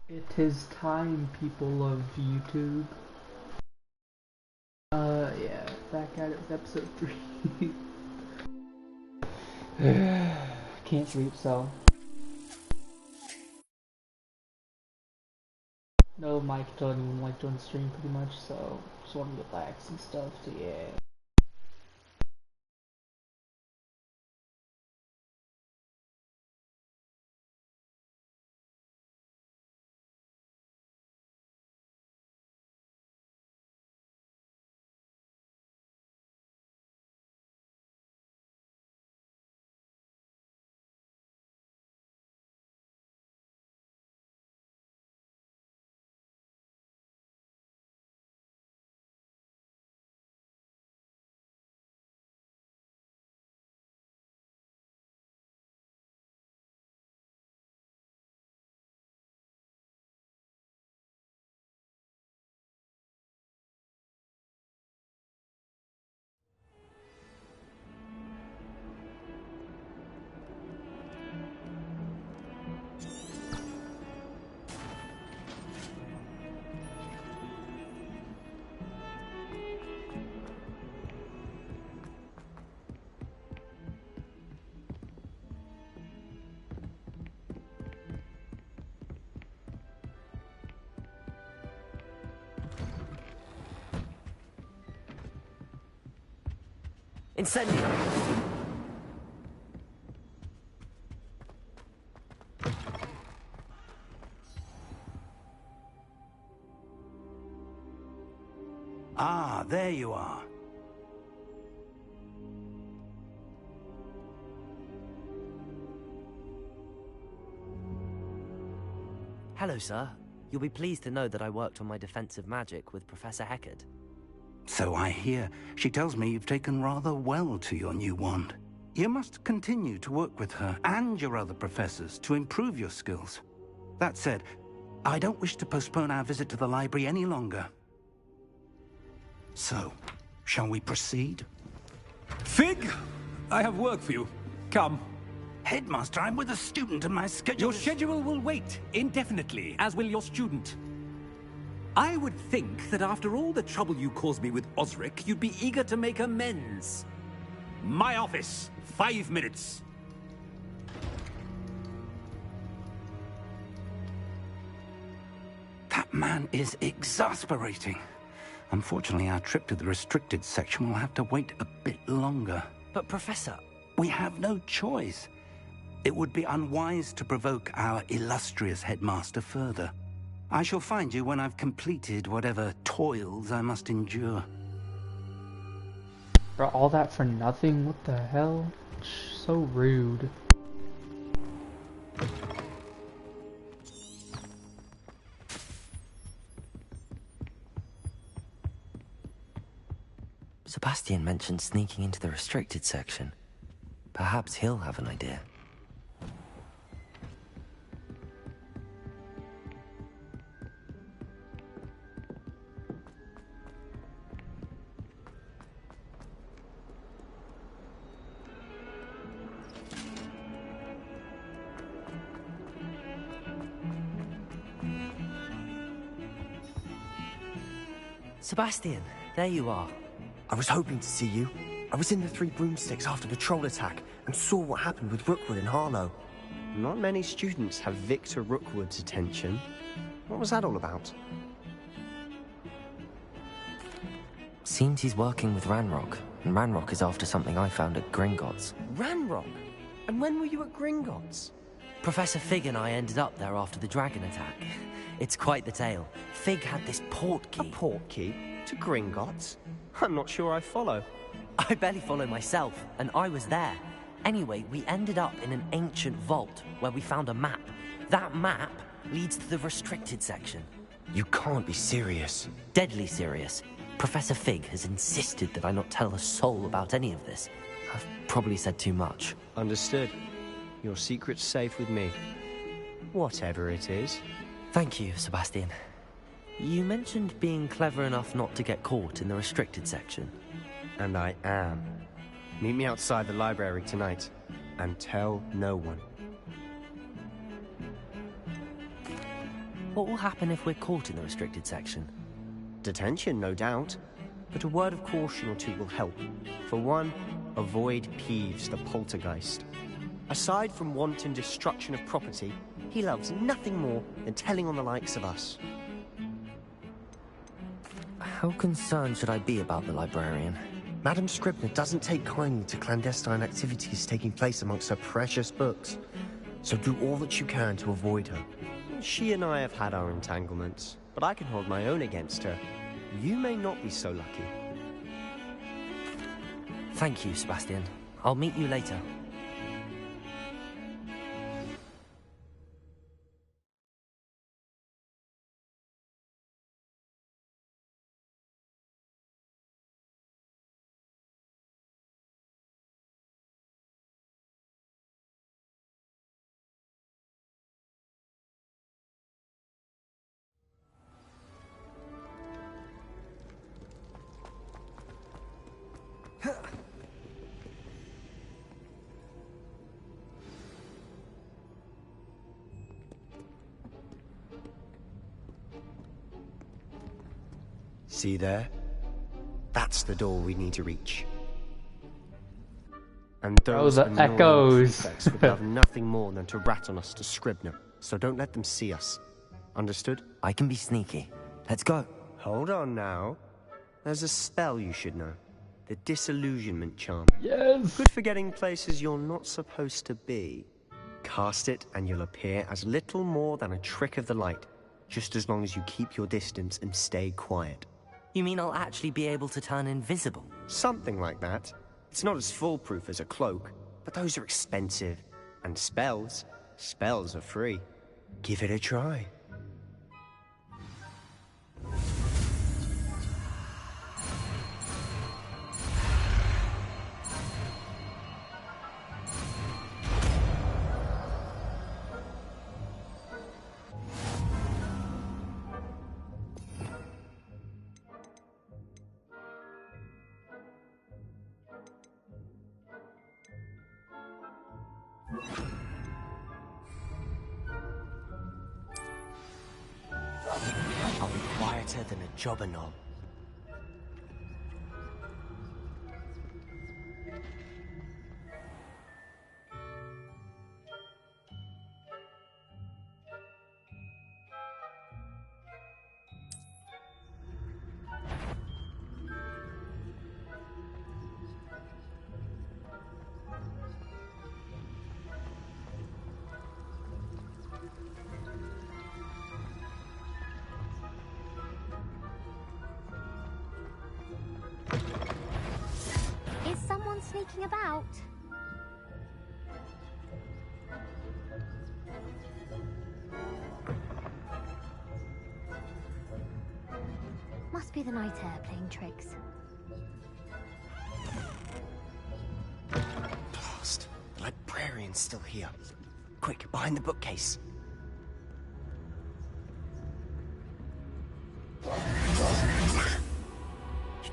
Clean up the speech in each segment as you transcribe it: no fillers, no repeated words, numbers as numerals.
It is time, people of YouTube. Yeah, back at it with episode 3. Can't sleep, so. No, Mike doesn't even like doing the stream pretty much, so just want to relax and stuff, so yeah. Incendio! Ah, there you are. Hello, sir. You'll be pleased to know that I worked on my defensive magic with Professor Heckard. So I hear. She tells me you've taken rather well to your new wand. You must continue to work with her and your other professors to improve your skills. That said, I don't wish to postpone our visit to the library any longer. So, shall we proceed? Fig, I have work for you. Come. Headmaster, I'm with a student and my schedule Your is... schedule will wait indefinitely, as will your student. I would think that after all the trouble you caused me with Osric, you'd be eager to make amends. My office, 5 minutes. That man is exasperating. Unfortunately, our trip to the restricted section will have to wait a bit longer. But, Professor... We have no choice. It would be unwise to provoke our illustrious headmaster further. I shall find you when I've completed whatever toils I must endure. Bro, all that for nothing? What the hell? So rude. Sebastian mentioned sneaking into the restricted section. Perhaps he'll have an idea. Sebastian, there you are. I was hoping to see you. I was in the Three Broomsticks after the troll attack and saw what happened with Rookwood and Harlow. Not many students have Victor Rookwood's attention. What was that all about? Seems he's working with Ranrock, and Ranrock is after something I found at Gringotts. Ranrock? And when were you at Gringotts? Professor Fig and I ended up there after the dragon attack. It's quite the tale. Fig had this port A key. port key? To Gringotts? I'm not sure I follow. I barely follow myself, and I was there. Anyway, we ended up in an ancient vault where we found a map. That map leads to the restricted section. You can't be serious. Deadly serious. Professor Fig has insisted that I not tell a soul about any of this. I've probably said too much. Understood. Your secret's safe with me. Whatever it is. Thank you, Sebastian. You mentioned being clever enough not to get caught in the restricted section. And I am. Meet me outside the library tonight. And tell no one. What will happen if we're caught in the restricted section? Detention, no doubt. But a word of caution or two will help. For one, avoid Peeves, the poltergeist. Aside from wanton destruction of property, he loves nothing more than telling on the likes of us. How concerned should I be about the librarian? Madam Scribner doesn't take kindly to clandestine activities taking place amongst her precious books. So do all that you can to avoid her. She and I have had our entanglements, but I can hold my own against her. You may not be so lucky. Thank you, Sebastian. I'll meet you later. See there? That's the door we need to reach. And those the annoying echoes. prefects would love nothing more than to rat on us to Scribner, so don't let them see us. Understood? I can be sneaky. Let's go. Hold on now. There's a spell you should know. The disillusionment charm. Yes! Good for getting places you're not supposed to be. Cast it and you'll appear as little more than a trick of the light, just as long as you keep your distance and stay quiet. You mean I'll actually be able to turn invisible? Something like that. It's not as foolproof as a cloak, but those are expensive. And spells are free. Give it a try. I'll be quieter than a jobber knob. Is someone sneaking about? Must be the night air playing tricks. Blast! The librarian's still here. Quick, behind the bookcase. You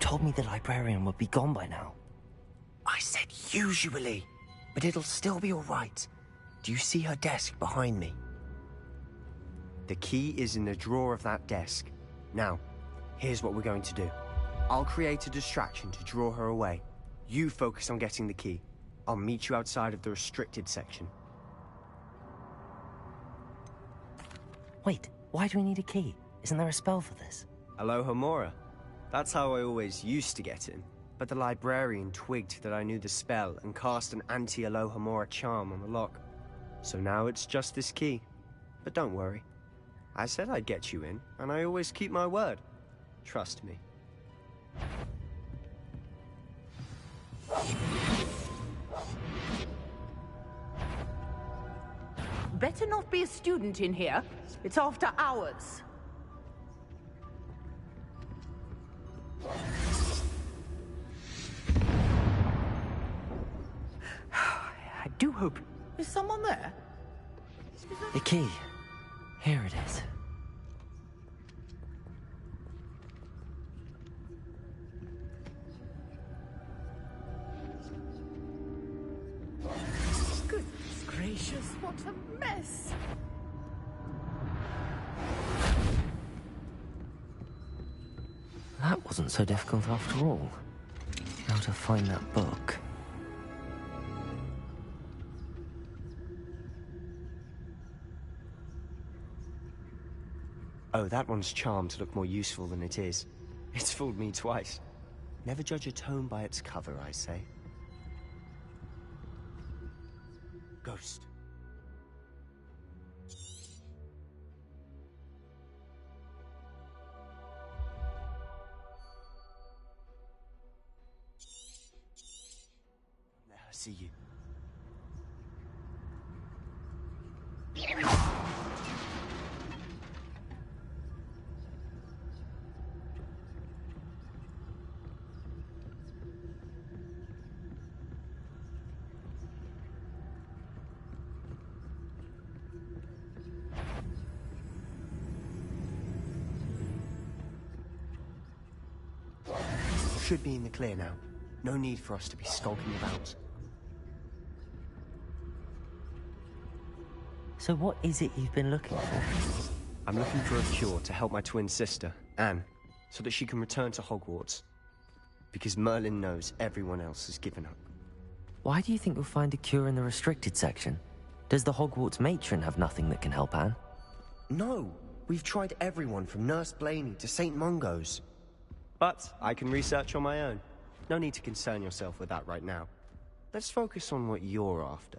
told me the librarian would be gone by now. I said usually, but it'll still be all right. Do you see her desk behind me? The key is in the drawer of that desk. Now, here's what we're going to do. I'll create a distraction to draw her away. You focus on getting the key. I'll meet you outside of the restricted section. Wait, why do we need a key? Isn't there a spell for this? Alohomora. That's how I always used to get in. But the librarian twigged that I knew the spell and cast an anti-Alohomora charm on the lock. So now it's just this key. But don't worry. I said I'd get you in, and I always keep my word. Trust me. Better not be a student in here. It's after hours. I do hope... Is someone there? The key. Here it is. Goodness gracious, what a mess! That wasn't so difficult after all. How to find that book. Oh, that one's charmed to look more useful than it is. It's fooled me twice. Never judge a tome by its cover, I say. Ghost. Let her see you. Should be in the clear now. No need for us to be skulking about. So what is it you've been looking for? I'm looking for a cure to help my twin sister, Anne, so that she can return to Hogwarts. Because Merlin knows everyone else has given up. Why do you think we'll find a cure in the restricted section? Does the Hogwarts matron have nothing that can help Anne? No, we've tried everyone from Nurse Blaney to St. Mungo's. But I can research on my own. No need to concern yourself with that right now. Let's focus on what you're after.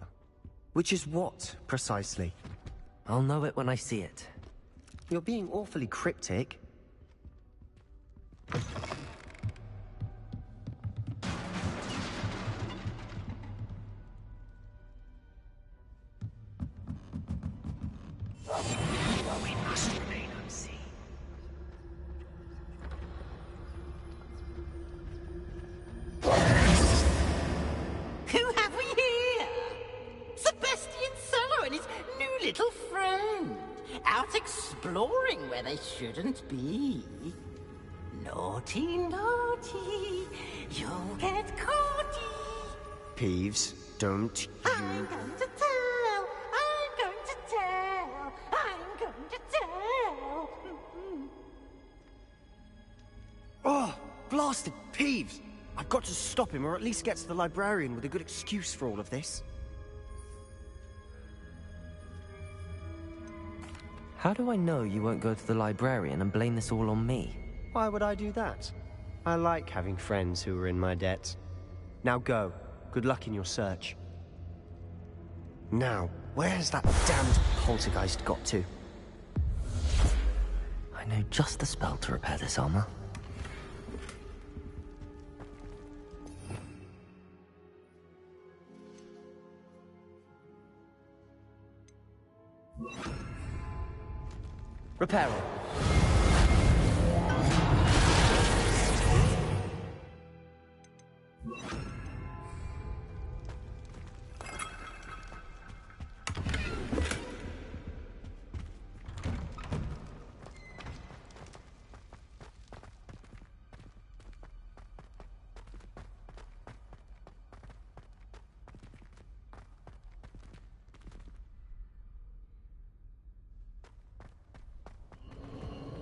Which is what, precisely? I'll know it when I see it. You're being awfully cryptic. We must remain unseen. Who have we here? Sebastian Solo and his new little friend. Out exploring where they shouldn't be. Naughty, naughty. You'll get caughty. Peeves, don't I'm you... going to tell. I'm going to tell. I'm going to tell. Oh, blasted Peeves! I've got to stop him, or at least get to the librarian with a good excuse for all of this. How do I know you won't go to the librarian and blame this all on me? Why would I do that? I like having friends who are in my debt. Now go. Good luck in your search. Now, where's that damned poltergeist got to? I know just the spell to repair this armor. Repair it.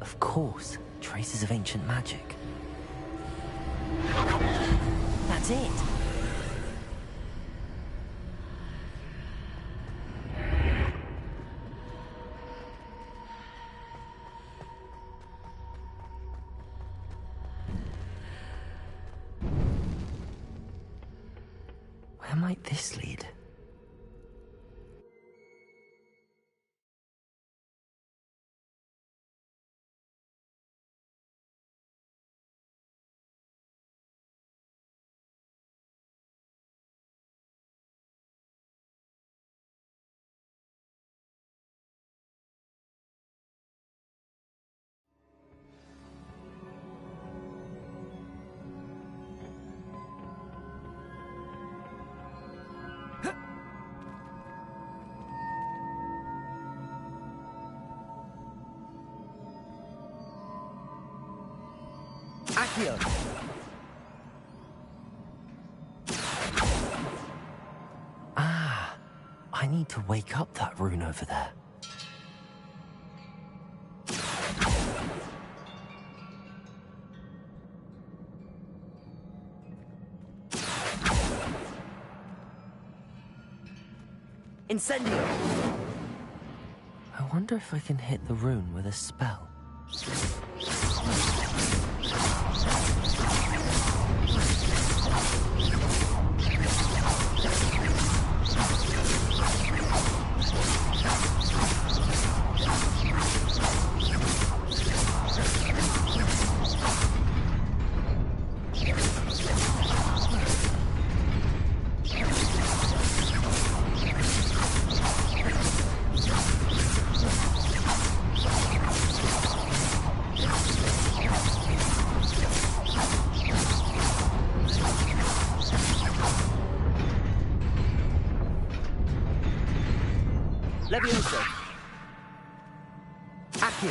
Of course, traces of ancient magic. That's it! Where might this lead? Accio! Ah, I need to wake up that rune over there. Incendio! I wonder if I can hit the rune with a spell. Levioso. Accio.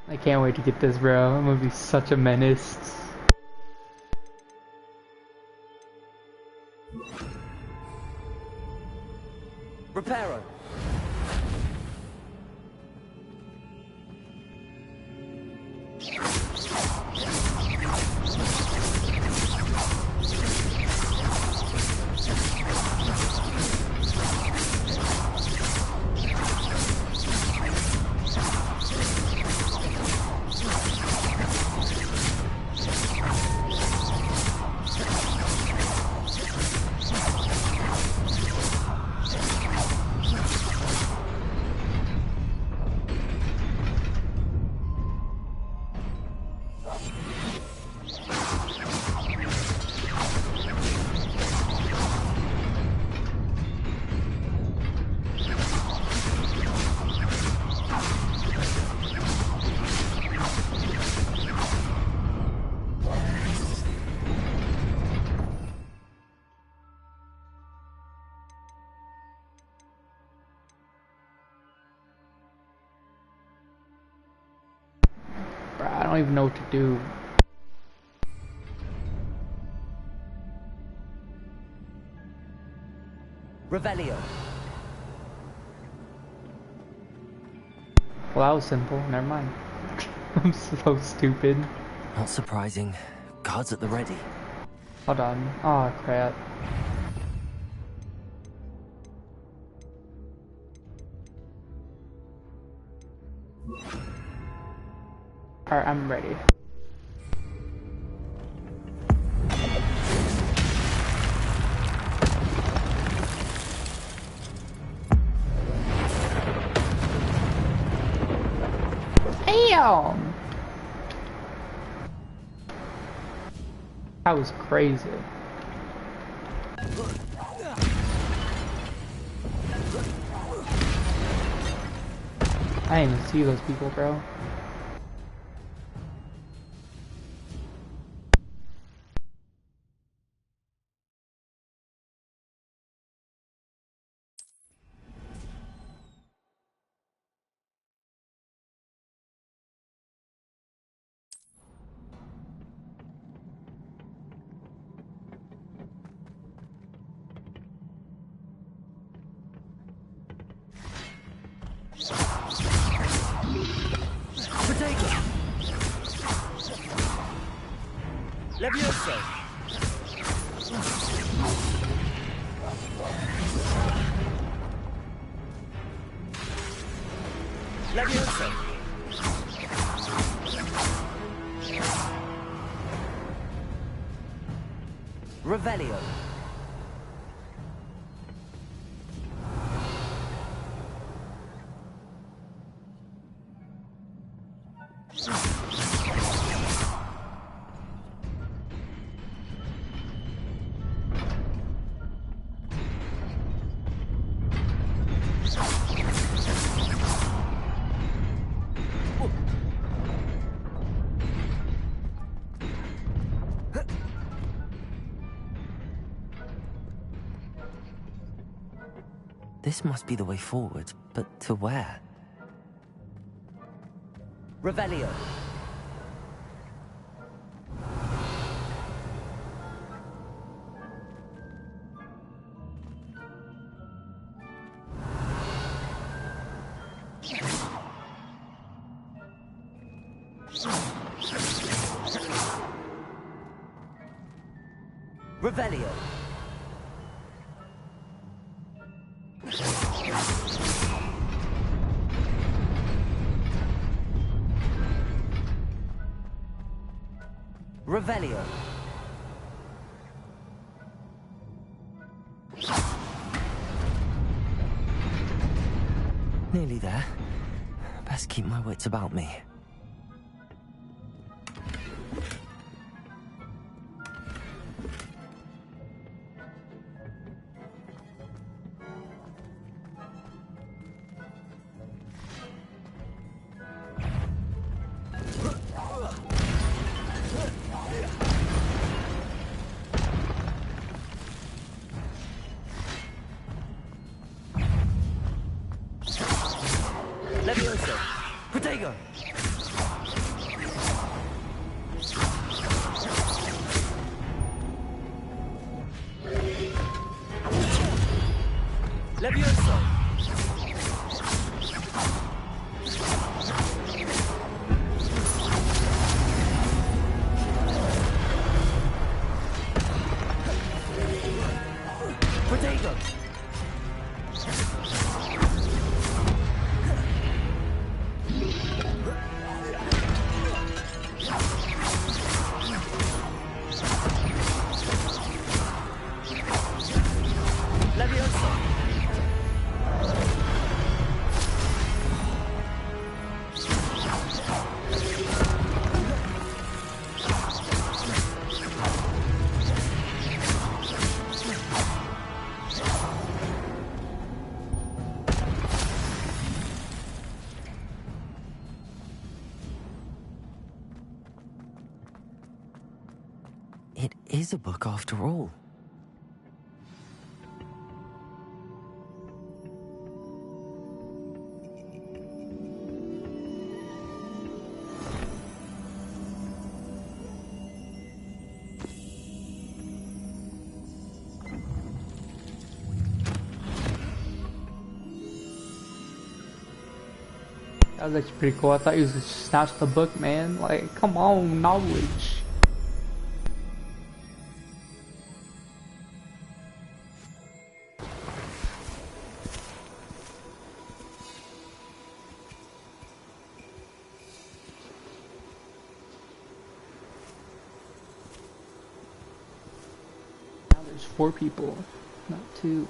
I can't wait to get this, bro. I'm gonna be such a menace. Reparo. Bro, I don't even know what to do. Revelio. Well, that was simple. Never mind. I'm so stupid. Not surprising. Guards at the ready. Hold on. Oh, crap. Alright, I'm ready. Damn! That was crazy. I didn't even see those people, bro. Potato. Levioso. Levioso. Revelio. This must be the way forward, but to where? Revelio. Revelio. Revelio. Nearly there. Best keep my wits about me. Levioso! Protego! Levioso! Protego! Levioso! It is a book after all. That was actually pretty cool. I thought he was gonna snatch the book, man. Like, come on, knowledge. Now there's 4 people, not 2.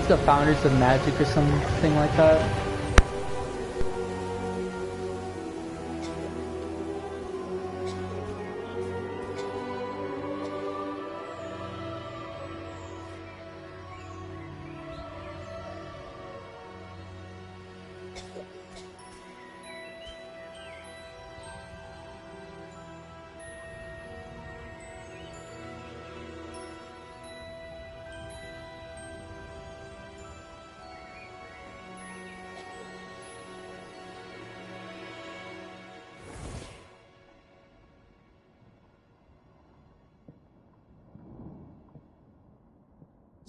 The founders of magic or something like that.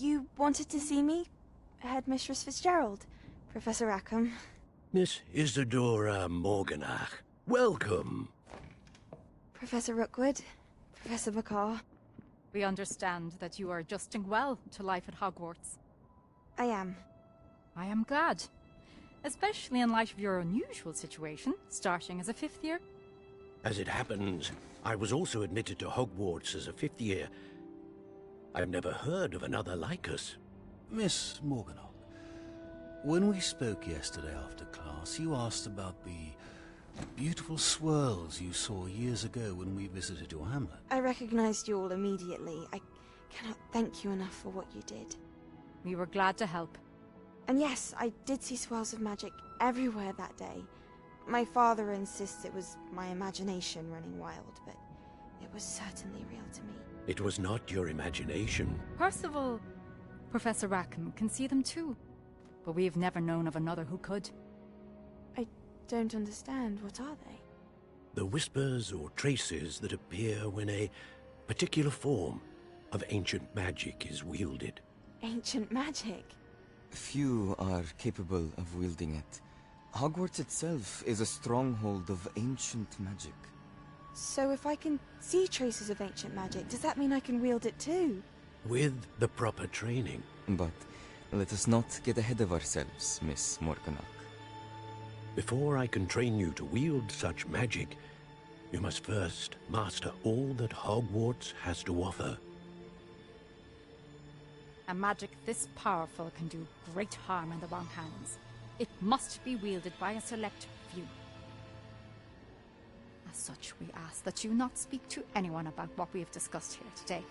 You wanted to see me? Headmistress Fitzgerald, Professor Rackham. Miss Isadora Morganach, welcome. Professor Rookwood, Professor Bakar. We understand that you are adjusting well to life at Hogwarts. I am. I am glad. Especially in light of your unusual situation, starting as a 5th year. As it happens, I was also admitted to Hogwarts as a 5th year. I've never heard of another like us. Miss Morganock, when we spoke yesterday after class, you asked about the beautiful swirls you saw years ago when we visited your hamlet. I recognized you all immediately. I cannot thank you enough for what you did. We were glad to help. And yes, I did see swirls of magic everywhere that day. My father insists it was my imagination running wild, but it was certainly real to me. It was not your imagination. Percival, Professor Rackham can see them too. But we have never known of another who could. I don't understand. What are they? The whispers or traces that appear when a particular form of ancient magic is wielded. Ancient magic? Few are capable of wielding it. Hogwarts itself is a stronghold of ancient magic. So if I can see traces of ancient magic, does that mean I can wield it too? With the proper training. But let us not get ahead of ourselves, Miss Morganock. Before I can train you to wield such magic, you must first master all that Hogwarts has to offer. A magic this powerful can do great harm in the wrong hands. It must be wielded by a select few. As such, we ask that you not speak to anyone about what we have discussed here today.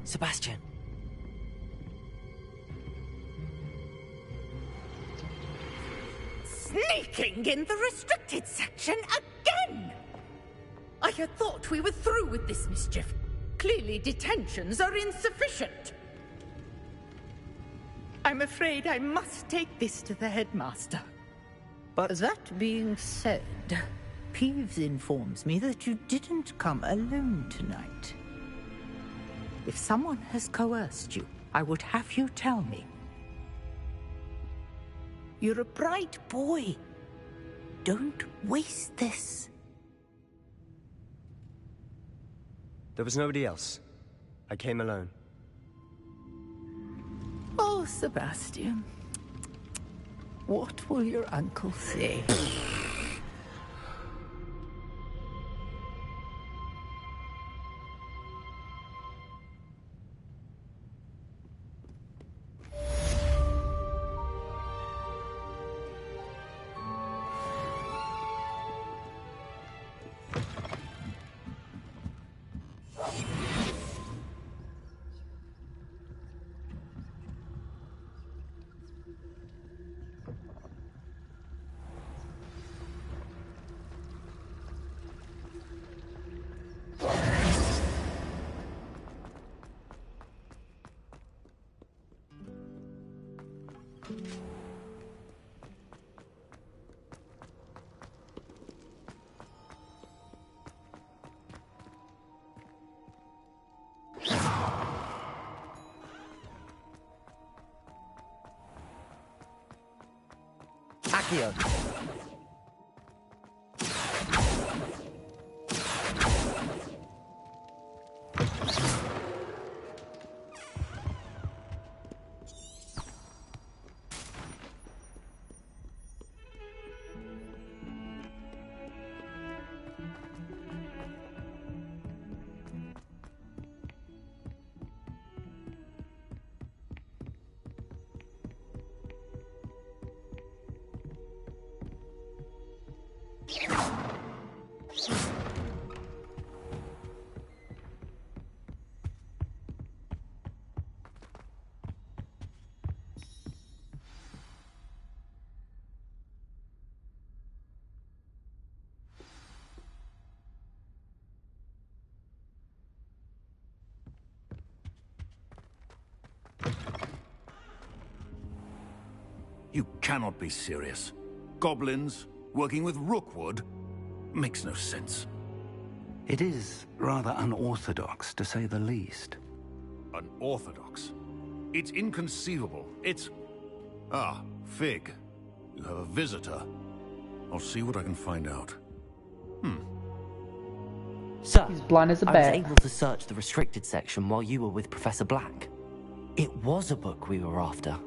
Sebastian. Sneaking in the restricted section again! I had thought we were through with this mischief. Clearly detentions are insufficient. I'm afraid I must take this to the headmaster. But that being said, Peeves informs me that you didn't come alone tonight. If someone has coerced you, I would have you tell me. You're a bright boy. Don't waste this. There was nobody else. I came alone. Oh, Sebastian. What will your uncle say? Accio. You cannot be serious. Goblins, working with Rookwood? Makes no sense. It is rather unorthodox, to say the least. Unorthodox? It's inconceivable. It's... Ah, Fig. You have a visitor. I'll see what I can find out. Sir, He's blind as a I was bat. able to search the restricted section while you were with Professor Black. It was a book we were after.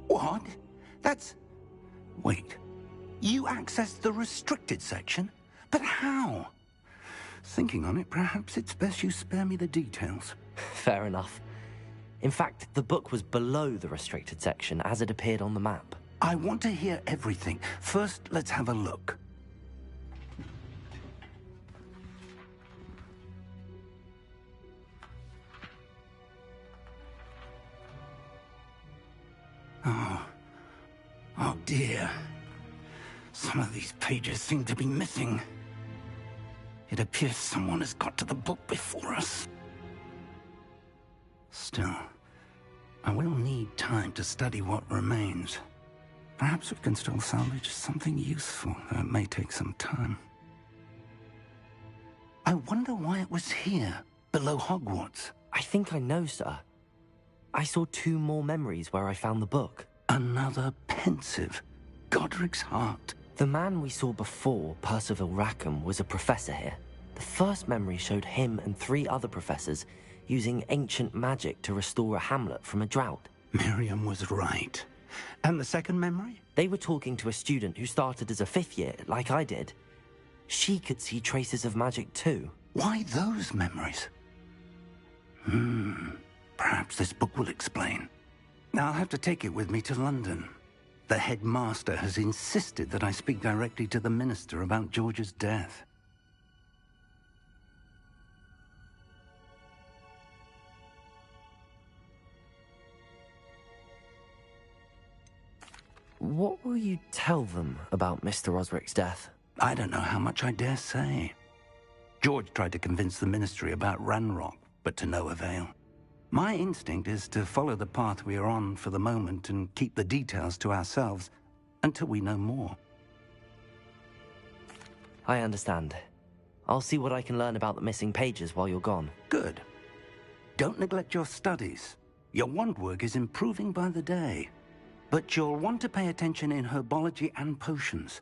What? That's... Wait. You accessed the restricted section? But how? Thinking on it, perhaps it's best you spare me the details. Fair enough. In fact, the book was below the restricted section as it appeared on the map. I want to hear everything. First, let's have a look. Oh dear. Some of these pages seem to be missing. It appears someone has got to the book before us. Still, I will need time to study what remains. Perhaps we can still salvage something useful, though it may take some time. I wonder why it was here, below Hogwarts. I think I know, sir. I saw 2 more memories where I found the book. Another pensive. Godric's heart. The man we saw before, Percival Rackham, was a professor here. The first memory showed him and 3 other professors using ancient magic to restore a hamlet from a drought. Miriam was right. And the second memory? They were talking to a student who started as a 5th year, like I did. She could see traces of magic too. Why those memories? Perhaps this book will explain. Now I'll have to take it with me to London. The headmaster has insisted that I speak directly to the minister about George's death. What will you tell them about Mr. Osric's death? I don't know how much I dare say. George tried to convince the ministry about Ranrock, but to no avail. My instinct is to follow the path we are on for the moment and keep the details to ourselves until we know more. I understand. I'll see what I can learn about the missing pages while you're gone. Good. Don't neglect your studies. Your wand work is improving by the day. But you'll want to pay attention in herbology and potions.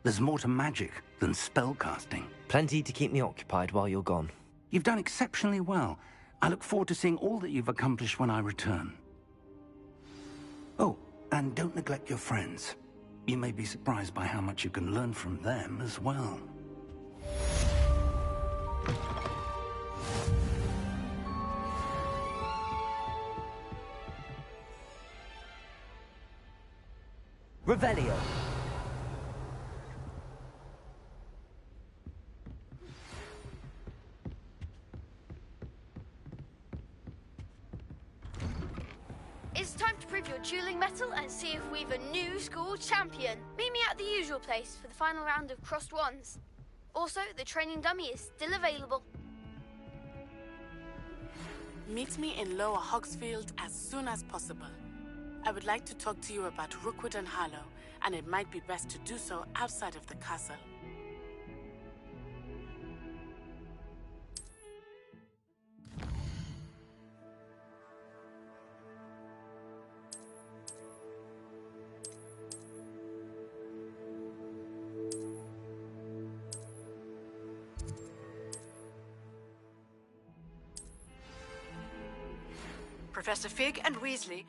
There's more to magic than spellcasting. Plenty to keep me occupied while you're gone. You've done exceptionally well. I look forward to seeing all that you've accomplished when I return. Oh, and don't neglect your friends. You may be surprised by how much you can learn from them as well. Revelio. It's time to prove your dueling mettle and see if we've a new school champion. Meet me at the usual place for the final round of crossed wands. Also, the training dummy is still available. Meet me in Lower Hogsfield as soon as possible. I would like to talk to you about Rookwood and Harlow, and it might be best to do so outside of the castle. Professor Fig and Weasley.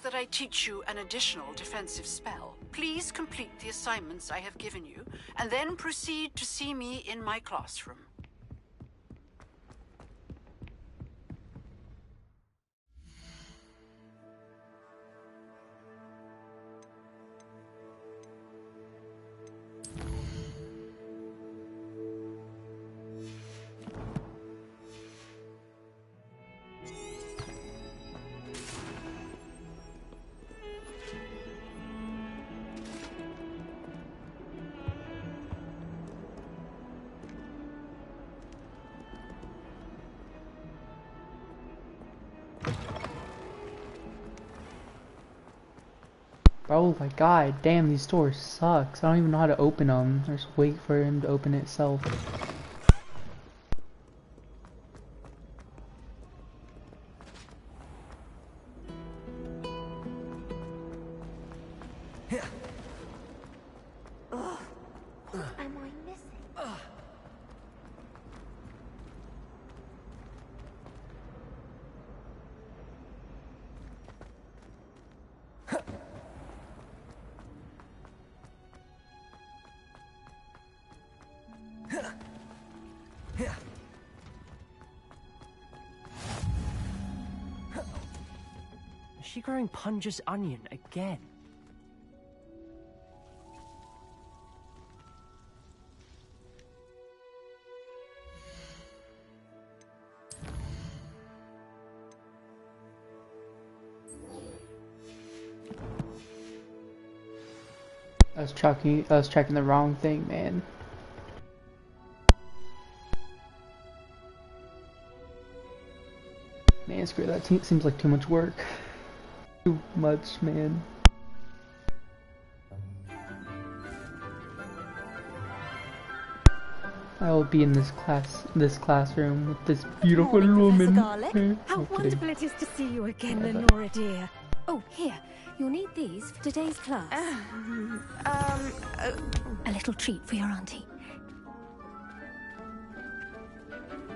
That I teach you an additional defensive spell. Please complete the assignments I have given you, and then proceed to see me in my classroom. Bro, like, god damn, these doors sucks. I don't even know how to open them. I just wait for him to open it itself. Is she growing Punja's onion again? I was tracking the wrong thing, man. Man, screw that. Seems like too much work. Too much, man. I will be in this classroom with this beautiful woman. How wonderful it is to see you again, Lenora dear. Oh, here. You'll need these for today's class. A little treat for your auntie.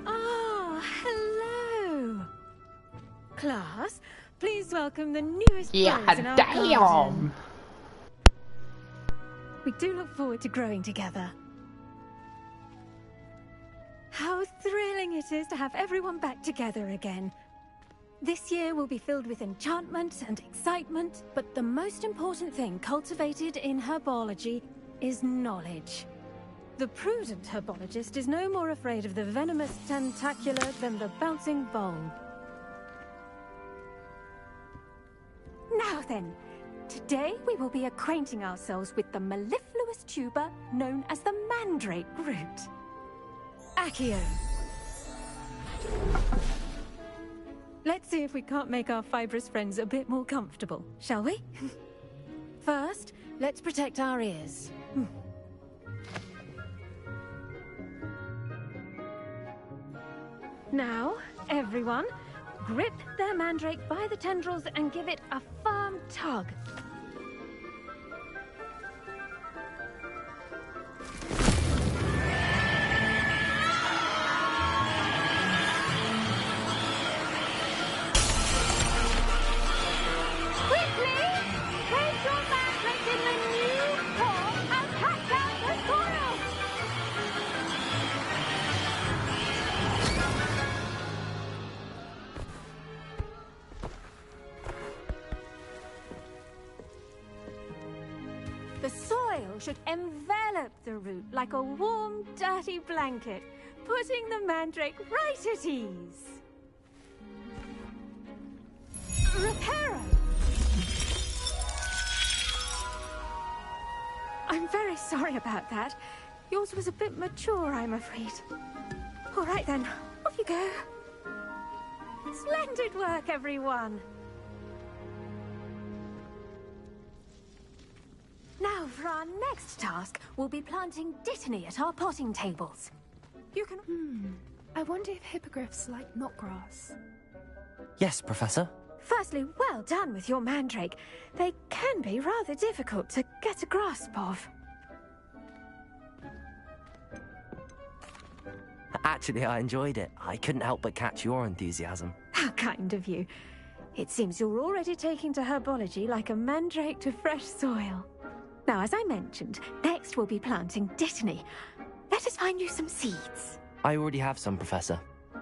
Ah, hello. Class, please welcome the newest players in our garden. We do look forward to growing together. How thrilling it is to have everyone back together again. This year will be filled with enchantment and excitement, but the most important thing cultivated in herbology is knowledge. The prudent herbologist is no more afraid of the venomous tentacular than the bouncing bulb. Now then, today we will be acquainting ourselves with the mellifluous tuber known as the mandrake root. Accio. Let's see if we can't make our fibrous friends a bit more comfortable, shall we? First, let's protect our ears. Now, everyone, grip their mandrake by the tendrils and give it a firm tug. The soil should envelop the root like a warm, dirty blanket, putting the mandrake right at ease. Reparo! I'm very sorry about that. Yours was a bit mature, I'm afraid. All right then, off you go. Splendid work, everyone. Now, for our next task, we'll be planting dittany at our potting tables. You can... I wonder if hippogriffs like knotgrass. Yes, Professor. Firstly, well done with your mandrake. They can be rather difficult to get a grasp of. Actually, I enjoyed it. I couldn't help but catch your enthusiasm. How kind of you. It seems you're already taking to herbology like a mandrake to fresh soil. Now, as I mentioned, next we'll be planting dittany. Let us find you some seeds. I already have some, Professor.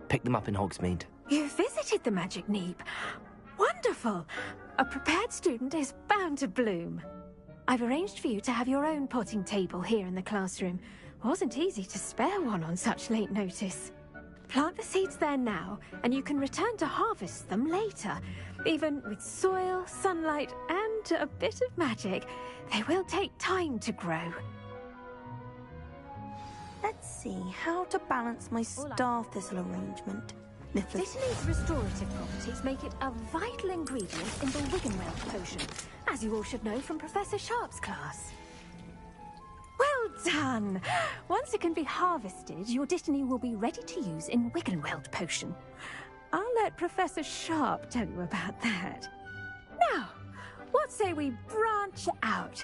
Picked them up in Hogsmeade. You visited the Magic Neep. Wonderful! A prepared student is bound to bloom. I've arranged for you to have your own potting table here in the classroom. Wasn't easy to spare one on such late notice. Plant the seeds there now, and you can return to harvest them later. Even with soil, sunlight, and a bit of magic, they will take time to grow. Let's see how to balance my star thistle arrangement. Dittany's restorative properties make it a vital ingredient in the Wiggenweld potion, as you all should know from Professor Sharp's class. Well done! Once it can be harvested, your Dittany will be ready to use in Wiggenweld potion. I'll let Professor Sharp tell you about that. Now, what say we branch out?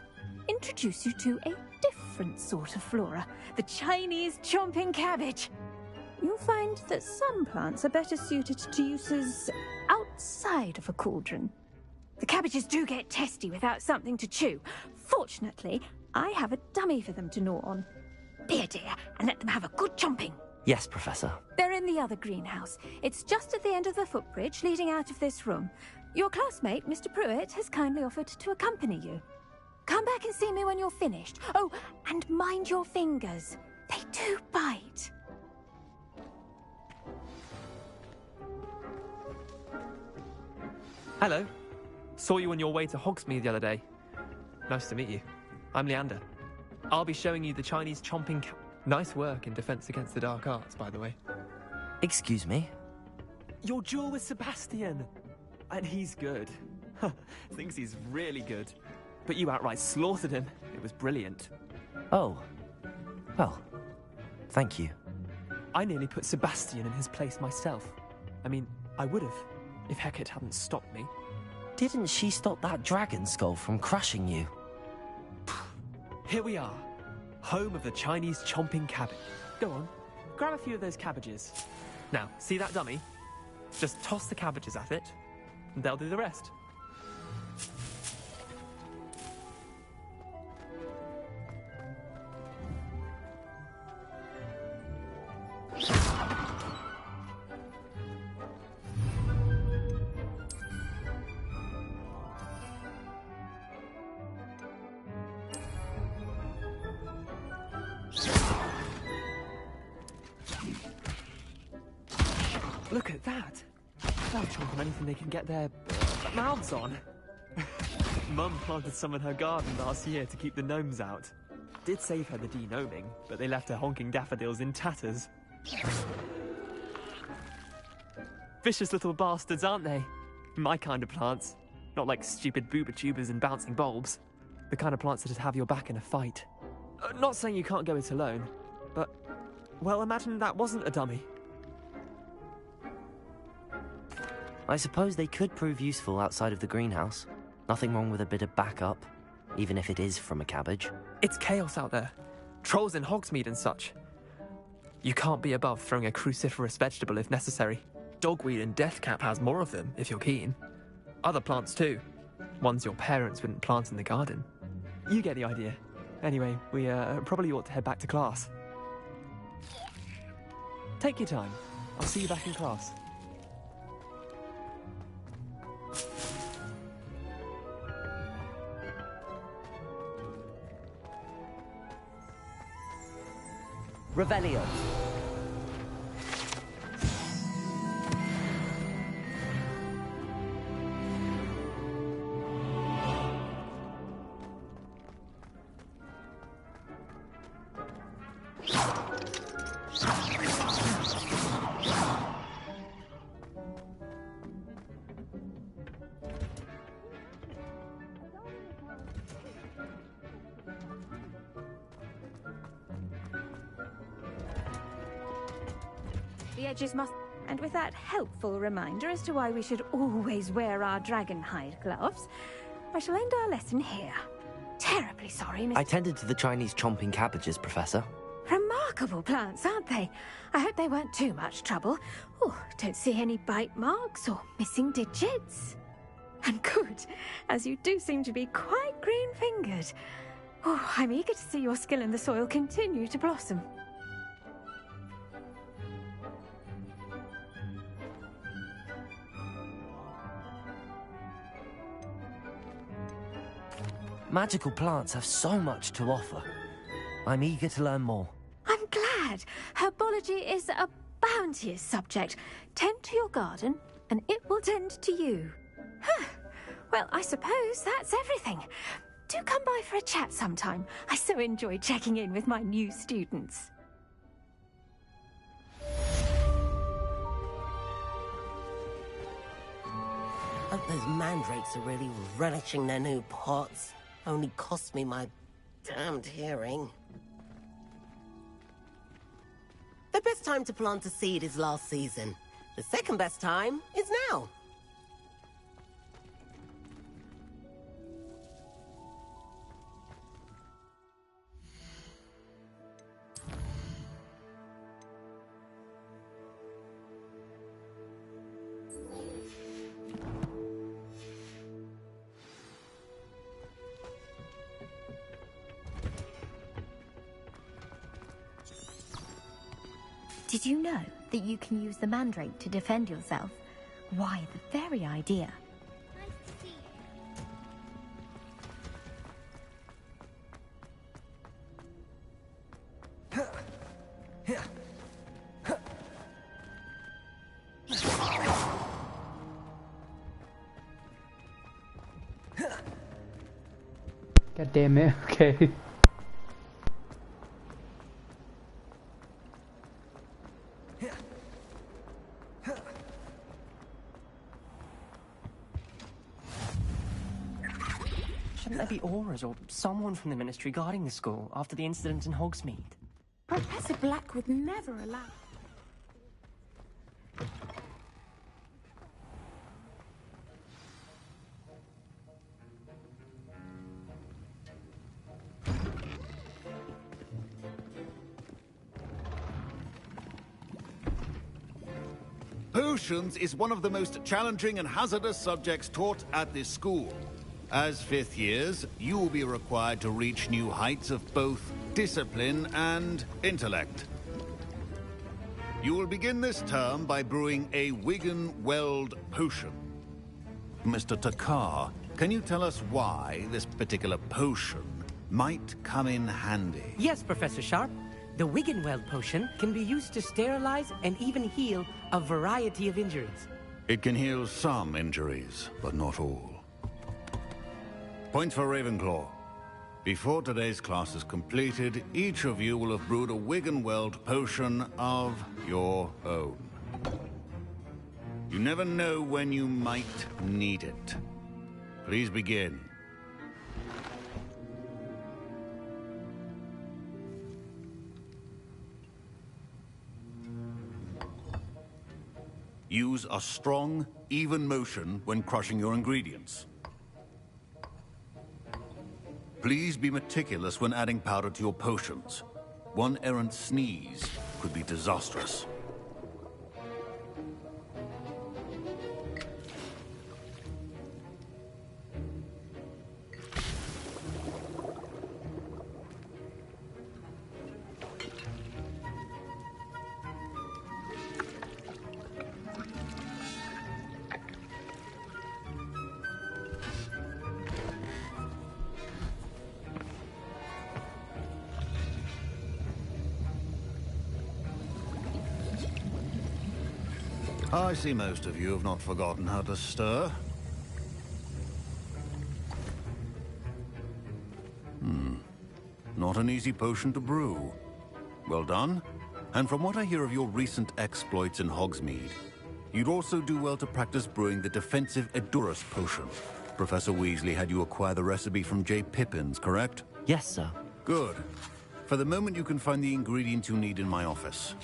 Introduce you to a different sort of flora, the Chinese chomping cabbage. You'll find that some plants are better suited to uses outside of a cauldron. The cabbages do get testy without something to chew. Fortunately, I have a dummy for them to gnaw on. Be a dear and let them have a good chomping. Yes, Professor. They're in the other greenhouse. It's just at the end of the footbridge leading out of this room. Your classmate, Mr. Pruitt, has kindly offered to accompany you. Come back and see me when you're finished. Oh, and mind your fingers. They do bite. Hello. Saw you on your way to Hogsmeade the other day. Nice to meet you. I'm Leander. I'll be showing you the Chinese chomping Nice work in Defense Against the Dark Arts, by the way. Excuse me? Your duel with Sebastian! And he's good. Thinks he's really good. But you outright slaughtered him. It was brilliant. Oh. Well, thank you. I nearly put Sebastian in his place myself. I mean, I would have, if Hecate hadn't stopped me. Didn't she stop that dragon skull from crushing you? Here we are. Home of the Chinese chomping cabbage. Go on, grab a few of those cabbages. Now, see that dummy? Just toss the cabbages at it, and they'll do the rest. Look at that! They'll chomp on anything they can get their mouths on. Mum planted some in her garden last year to keep the gnomes out. Did save her the de-gnoming, but they left her honking daffodils in tatters. Vicious little bastards, aren't they? My kind of plants. Not like stupid booba-tubers and bouncing bulbs. The kind of plants that'd have your back in a fight. Not saying you can't go it alone, but... well, imagine that wasn't a dummy. I suppose they could prove useful outside of the greenhouse. Nothing wrong with a bit of backup, even if it is from a cabbage. It's chaos out there. Trolls in Hogsmeade and such. You can't be above throwing a cruciferous vegetable if necessary. Dogweed and deathcap has more of them, if you're keen. Other plants too. Ones your parents wouldn't plant in the garden. You get the idea. Anyway, we probably ought to head back to class. Take your time. I'll see you back in class. Revelio. The edges must... And with that helpful reminder as to why we should always wear our dragonhide gloves, I shall end our lesson here. Terribly sorry, Mr. I tended to the Chinese chomping cabbages, Professor. Remarkable plants, aren't they? I hope they weren't too much trouble. Oh, don't see any bite marks or missing digits. And good, as you do seem to be quite green-fingered. Oh, I'm eager to see your skill in the soil continue to blossom. Magical plants have so much to offer. I'm eager to learn more. I'm glad. Herbology is a bounteous subject. Tend to your garden, and it will tend to you. Well, I suppose that's everything. Do come by for a chat sometime. I so enjoy checking in with my new students. Hope those mandrakes are really relishing their new pots. Only cost me my damned hearing. The best time to plant a seed is last season. The second best time is now. Did you know that you can use the mandrake to defend yourself? Why, the very idea. God damn it, okay. Shouldn't there be auras or someone from the Ministry guarding the school after the incident in Hogsmeade? Professor Black would never allow... Potions is one of the most challenging and hazardous subjects taught at this school. As fifth years, you will be required to reach new heights of both discipline and intellect. You will begin this term by brewing a Wigan-Weld potion. Mr. Takar, can you tell us why this particular potion might come in handy? Yes, Professor Sharp. The Wigan-Weld potion can be used to sterilize and even heal a variety of injuries. It can heal some injuries, but not all. Points for Ravenclaw. Before today's class is completed, each of you will have brewed a Wigan-Weld potion of your own. You never know when you might need it. Please begin. Use a strong, even motion when crushing your ingredients. Please be meticulous when adding powder to your potions. One errant sneeze could be disastrous. I see most of you have not forgotten how to stir. Not an easy potion to brew. Well done. And from what I hear of your recent exploits in Hogsmeade, you'd also do well to practice brewing the defensive Edurus potion. Professor Weasley had you acquire the recipe from J. Pippins, correct? Yes, sir. Good. For the moment, you can find the ingredients you need in my office.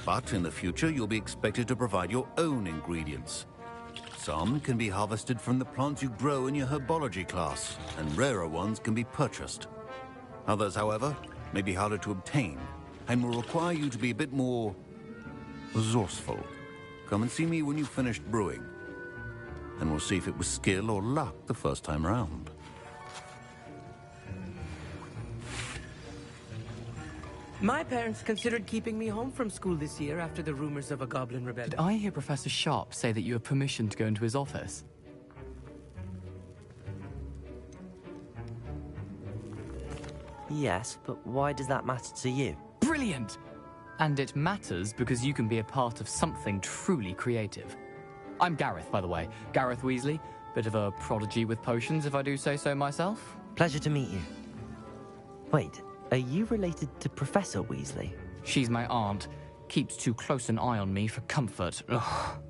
But in the future, you'll be expected to provide your own ingredients. Some can be harvested from the plants you grow in your herbology class, and rarer ones can be purchased. Others, however, may be harder to obtain, and will require you to be a bit more resourceful. Come and see me when you've finished brewing, and we'll see if it was skill or luck the first time round. My parents considered keeping me home from school this year after the rumors of a goblin rebellion. Did I hear Professor Sharp say that you have permission to go into his office? Yes, but why does that matter to you? Brilliant! And it matters because you can be a part of something truly creative. I'm Gareth, by the way. Gareth Weasley. Bit of a prodigy with potions, if I do say so myself. Pleasure to meet you. Wait, are you related to Professor Weasley? She's my aunt. Keeps too close an eye on me for comfort. Ugh.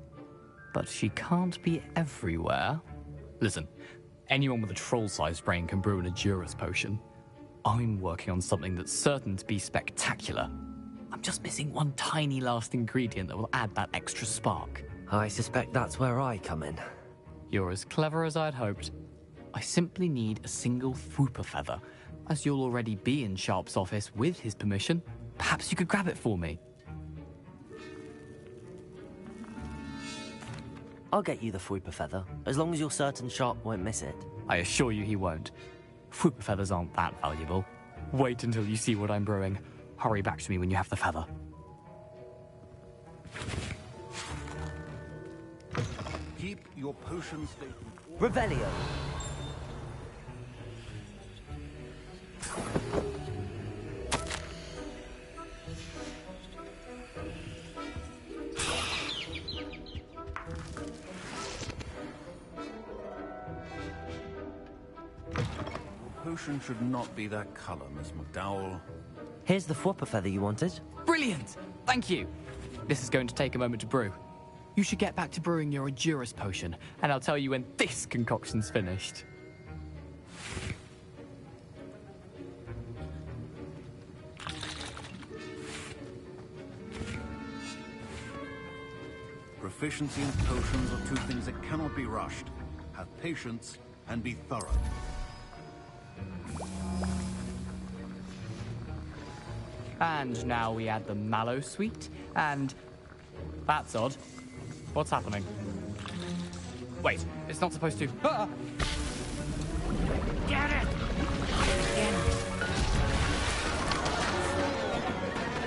but she can't be everywhere. Listen, anyone with a troll-sized brain can brew an Edurus potion. I'm working on something that's certain to be spectacular. I'm just missing one tiny last ingredient that will add that extra spark. I suspect that's where I come in. You're as clever as I'd hoped. I simply need a single Fwooper feather. As you'll already be in Sharp's office with his permission, perhaps you could grab it for me. I'll get you the Fwooper feather, as long as you're certain Sharp won't miss it. I assure you he won't. Fwooper feathers aren't that valuable. Wait until you see what I'm brewing. Hurry back to me when you have the feather. Keep your potion statement. Revelio. Potion should not be that color, Miss McDowell. Here's the Fwooper feather you wanted. Brilliant! Thank you! This is going to take a moment to brew. You should get back to brewing your Edurus potion, and I'll tell you when this concoction's finished. Proficiency and potions are two things that cannot be rushed. Have patience and be thorough. And now we add the mallow sweet, and... That's odd. What's happening? Wait, it's not supposed to... Ah! Get it! Get it!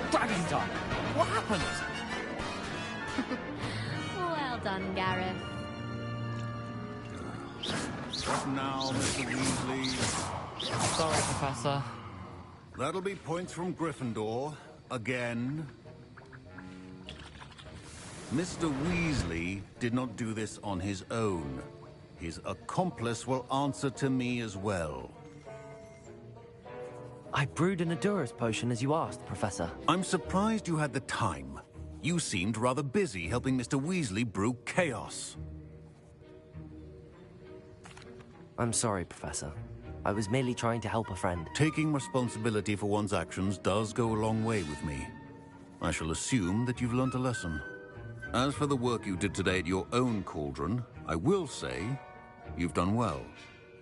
Dragon time! What happened? Well done, Gareth. What now, Mr. Weasley? Sorry, Professor. That'll be points from Gryffindor. Again. Mr. Weasley did not do this on his own. His accomplice will answer to me as well. I brewed an Edurus potion as you asked, Professor. I'm surprised you had the time. You seemed rather busy helping Mr. Weasley brew chaos. I'm sorry, Professor. I was merely trying to help a friend. Taking responsibility for one's actions does go a long way with me. I shall assume that you've learnt a lesson. As for the work you did today at your own cauldron, I will say you've done well.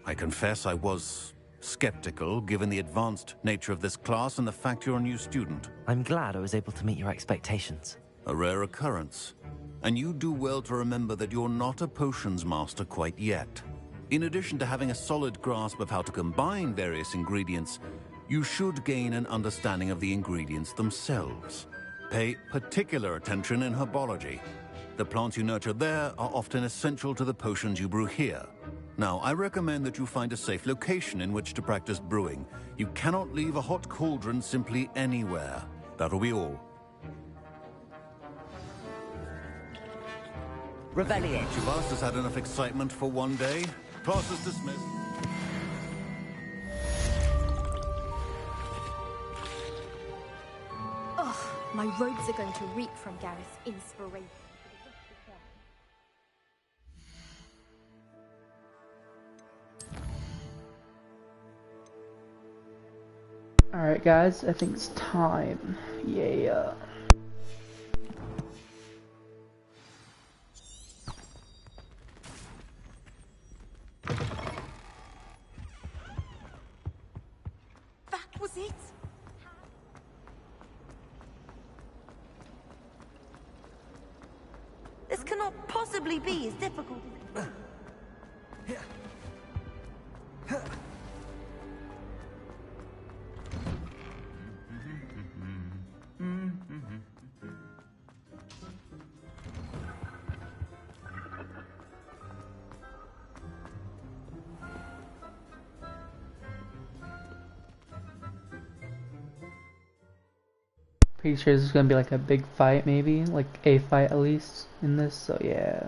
I confess I was skeptical, given the advanced nature of this class and the fact you're a new student. I'm glad I was able to meet your expectations. A rare occurrence. And you do well to remember that you're not a potions master quite yet. In addition to having a solid grasp of how to combine various ingredients, you should gain an understanding of the ingredients themselves. Pay particular attention in herbology. The plants you nurture there are often essential to the potions you brew here. Now, I recommend that you find a safe location in which to practice brewing. You cannot leave a hot cauldron simply anywhere. That'll be all. Revelio. Each of us has had enough excitement for one day. Class is dismissed. Oh, my robes are going to reek from Gareth's inspiration. Alright guys, I think it's time. Yeah. That was it? This cannot possibly be as difficult as it. Pretty sure this is gonna be like a big fight, maybe like a fight at least in this. So yeah.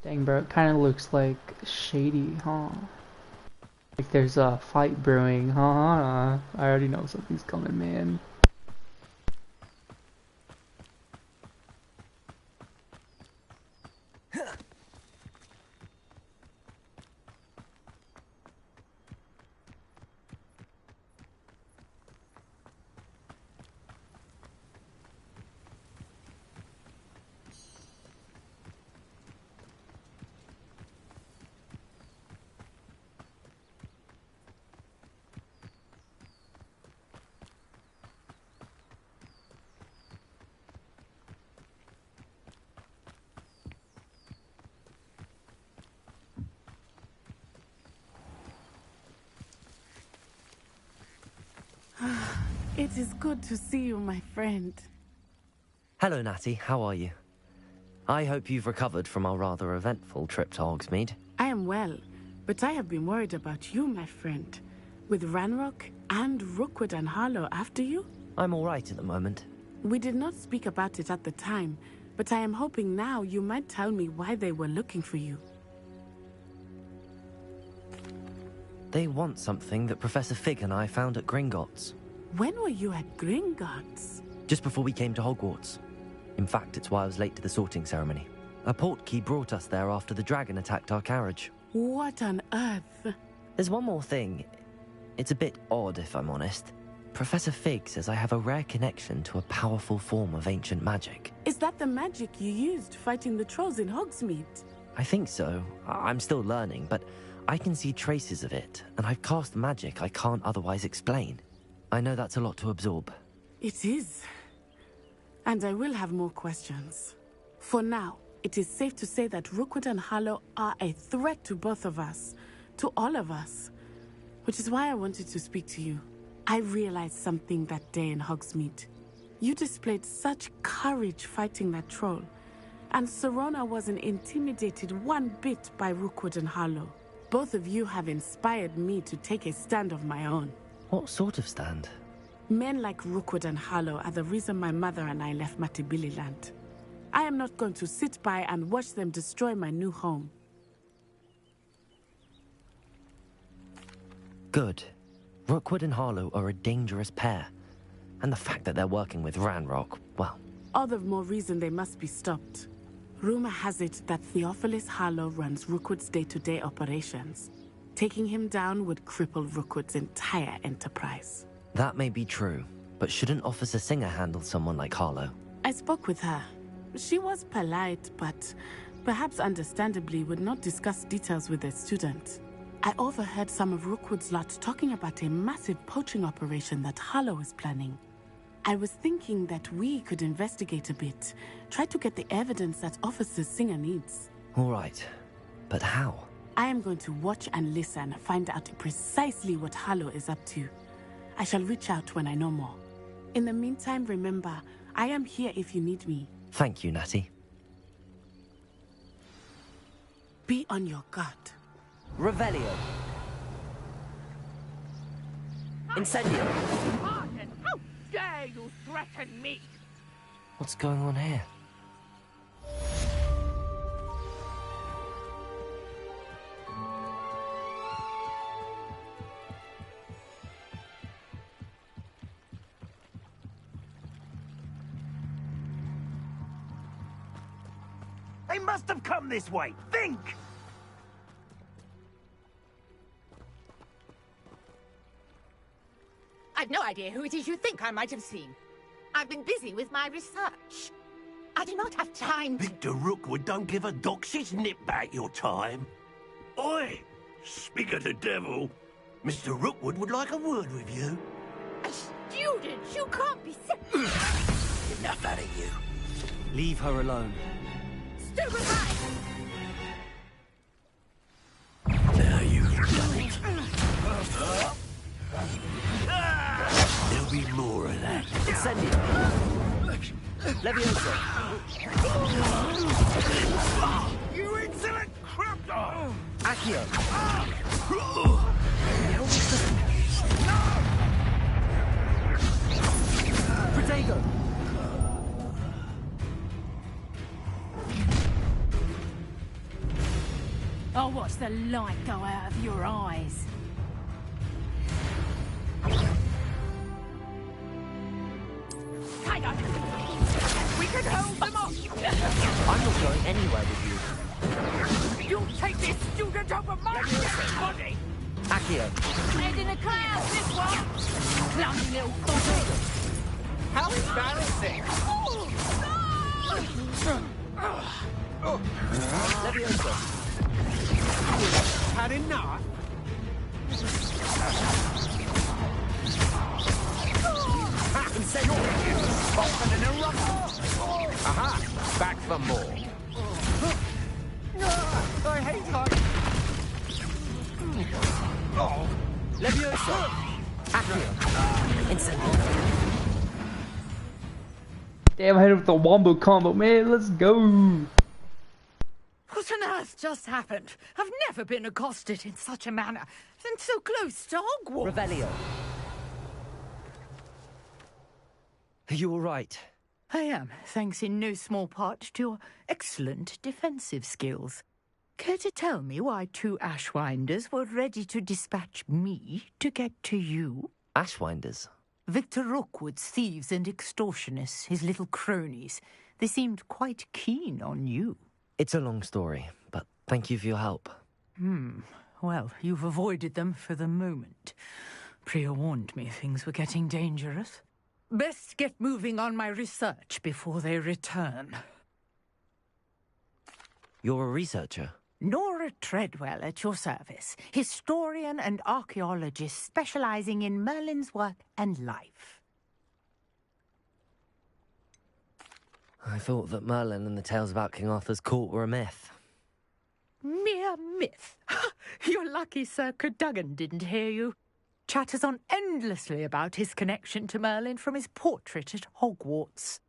Dang, bro, it kind of looks like shady, huh? Like there's a fight brewing, huh? I already know something's coming, man. It is good to see you, my friend. Hello, Natty. How are you? I hope you've recovered from our rather eventful trip to Hogsmeade. I am well, but I have been worried about you, my friend. With Ranrock and Rookwood and Harlow after you? I'm all right at the moment. We did not speak about it at the time, but I am hoping now you might tell me why they were looking for you. They want something that Professor Fig and I found at Gringotts. When were you at Gringotts? Just before we came to Hogwarts. In fact, it's why I was late to the sorting ceremony. A portkey brought us there after the dragon attacked our carriage. What on earth? There's one more thing. It's a bit odd, if I'm honest. Professor Fig says I have a rare connection to a powerful form of ancient magic. Is that the magic you used fighting the trolls in Hogsmeade? I think so. I'm still learning, but I can see traces of it, and I've cast magic I can't otherwise explain. I know that's a lot to absorb. It is. And I will have more questions. For now, it is safe to say that Rookwood and Harlow are a threat to both of us. To all of us. Which is why I wanted to speak to you. I realized something that day in Hogsmeade. You displayed such courage fighting that troll. And Serona wasn't intimidated one bit by Rookwood and Harlow. Both of you have inspired me to take a stand of my own. What sort of stand? Men like Rookwood and Harlow are the reason my mother and I left Matabeleland. I am not going to sit by and watch them destroy my new home. Good. Rookwood and Harlow are a dangerous pair. And the fact that they're working with Ranrock, well... All the more reason they must be stopped. Rumor has it that Theophilus Harlow runs Rookwood's day-to-day operations. Taking him down would cripple Rookwood's entire enterprise. That may be true, but shouldn't Officer Singer handle someone like Harlow? I spoke with her. She was polite, but perhaps understandably would not discuss details with a student. I overheard some of Rookwood's lot talking about a massive poaching operation that Harlow is planning. I was thinking that we could investigate a bit, try to get the evidence that Officer Singer needs. All right, but how? I am going to watch and listen, find out precisely what Harlow is up to. I shall reach out when I know more. In the meantime, remember, I am here if you need me. Thank you, Natty. Be on your guard. Revelio. Incendio. Martin, how dare you threaten me? What's going on here? They must have come this way. Think! I've no idea who it is you think I might have seen. I've been busy with my research. I do not have time to... Victor Rookwood don't give a doxy's nip back your time. Oi! Speak of the devil. Mr. Rookwood would like a word with you. A student? You can't be... Enough out of you. Leave her alone. Stupefy! Now you've done it. There'll be more of that. Incendio! Leviosa! You insolent crap! Accio! Protego! I'll watch the light go out of your eyes. Hang on. We can hold them off. I'm not going anywhere with you. You take this student over my dead body. Accio! Head in a cloud, this one! Clumsy little bugger! How embarrassing. Leviosa! Had enough? Soften and erupt. Aha! Back for more. I hate her. Leviosa! Accio! Incendio! Damn, I hit him with the wombo combo, man. Let's go. What on earth just happened? I've never been accosted in such a manner, and so close to Hogwarts. Revelio! Are you all right? I am, thanks in no small part to your excellent defensive skills. Care to tell me why two Ashwinders were ready to dispatch me to get to you? Ashwinders? Victor Rookwood's thieves and extortionists, his little cronies. They seemed quite keen on you. It's a long story, but thank you for your help. Well, you've avoided them for the moment. Priya warned me things were getting dangerous. Best get moving on my research before they return. You're a researcher? Nora Treadwell at your service, historian and archaeologist specializing in Merlin's work and life. I thought that Merlin and the tales about King Arthur's court were a myth. Mere myth. You're lucky Sir Cadogan didn't hear you. Chatters on endlessly about his connection to Merlin from his portrait at Hogwarts.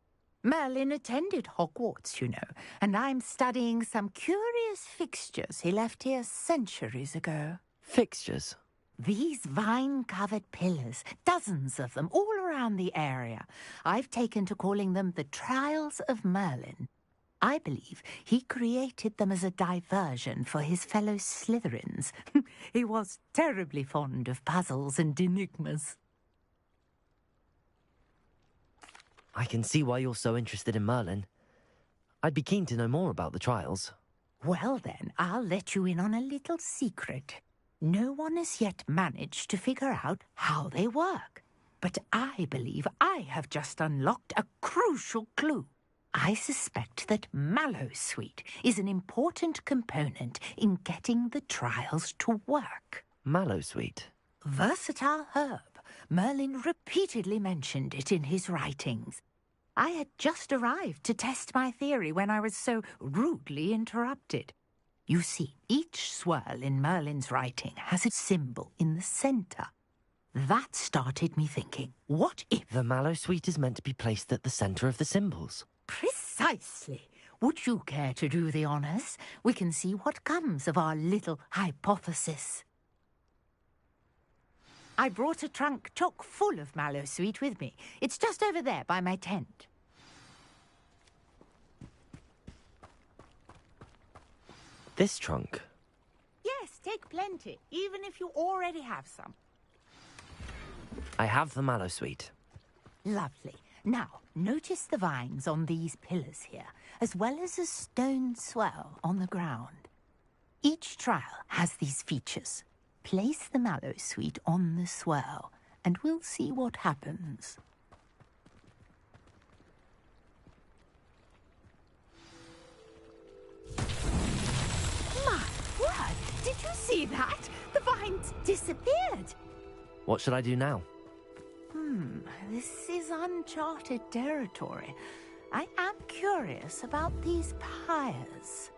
Merlin attended Hogwarts, you know, and I'm studying some curious fixtures he left here centuries ago. Fixtures? These vine-covered pillars, dozens of them, all around the area. I've taken to calling them the Trials of Merlin. I believe he created them as a diversion for his fellow Slytherins. He was terribly fond of puzzles and enigmas. I can see why you're so interested in Merlin. I'd be keen to know more about the trials. Well then, I'll let you in on a little secret. No one has yet managed to figure out how they work. But I believe I have just unlocked a crucial clue. I suspect that Mallowsweet is an important component in getting the trials to work. Mallowsweet? Versatile herb. Merlin repeatedly mentioned it in his writings. I had just arrived to test my theory when I was so rudely interrupted. You see, each swirl in Merlin's writing has a symbol in the centre. That started me thinking, what if... The Mallowsweet is meant to be placed at the centre of the symbols. Precisely. Would you care to do the honours? We can see what comes of our little hypothesis. I brought a trunk chock full of Mallowsweet with me. It's just over there by my tent. This trunk? Yes, take plenty, even if you already have some. I have the Mallowsweet. Lovely. Now, notice the vines on these pillars here, as well as a stone swell on the ground. Each trial has these features. Place the mallow sweet on the swell, and we'll see what happens. My word! Did you see that? The vines disappeared. What should I do now? This is uncharted territory. I am curious about these pyres.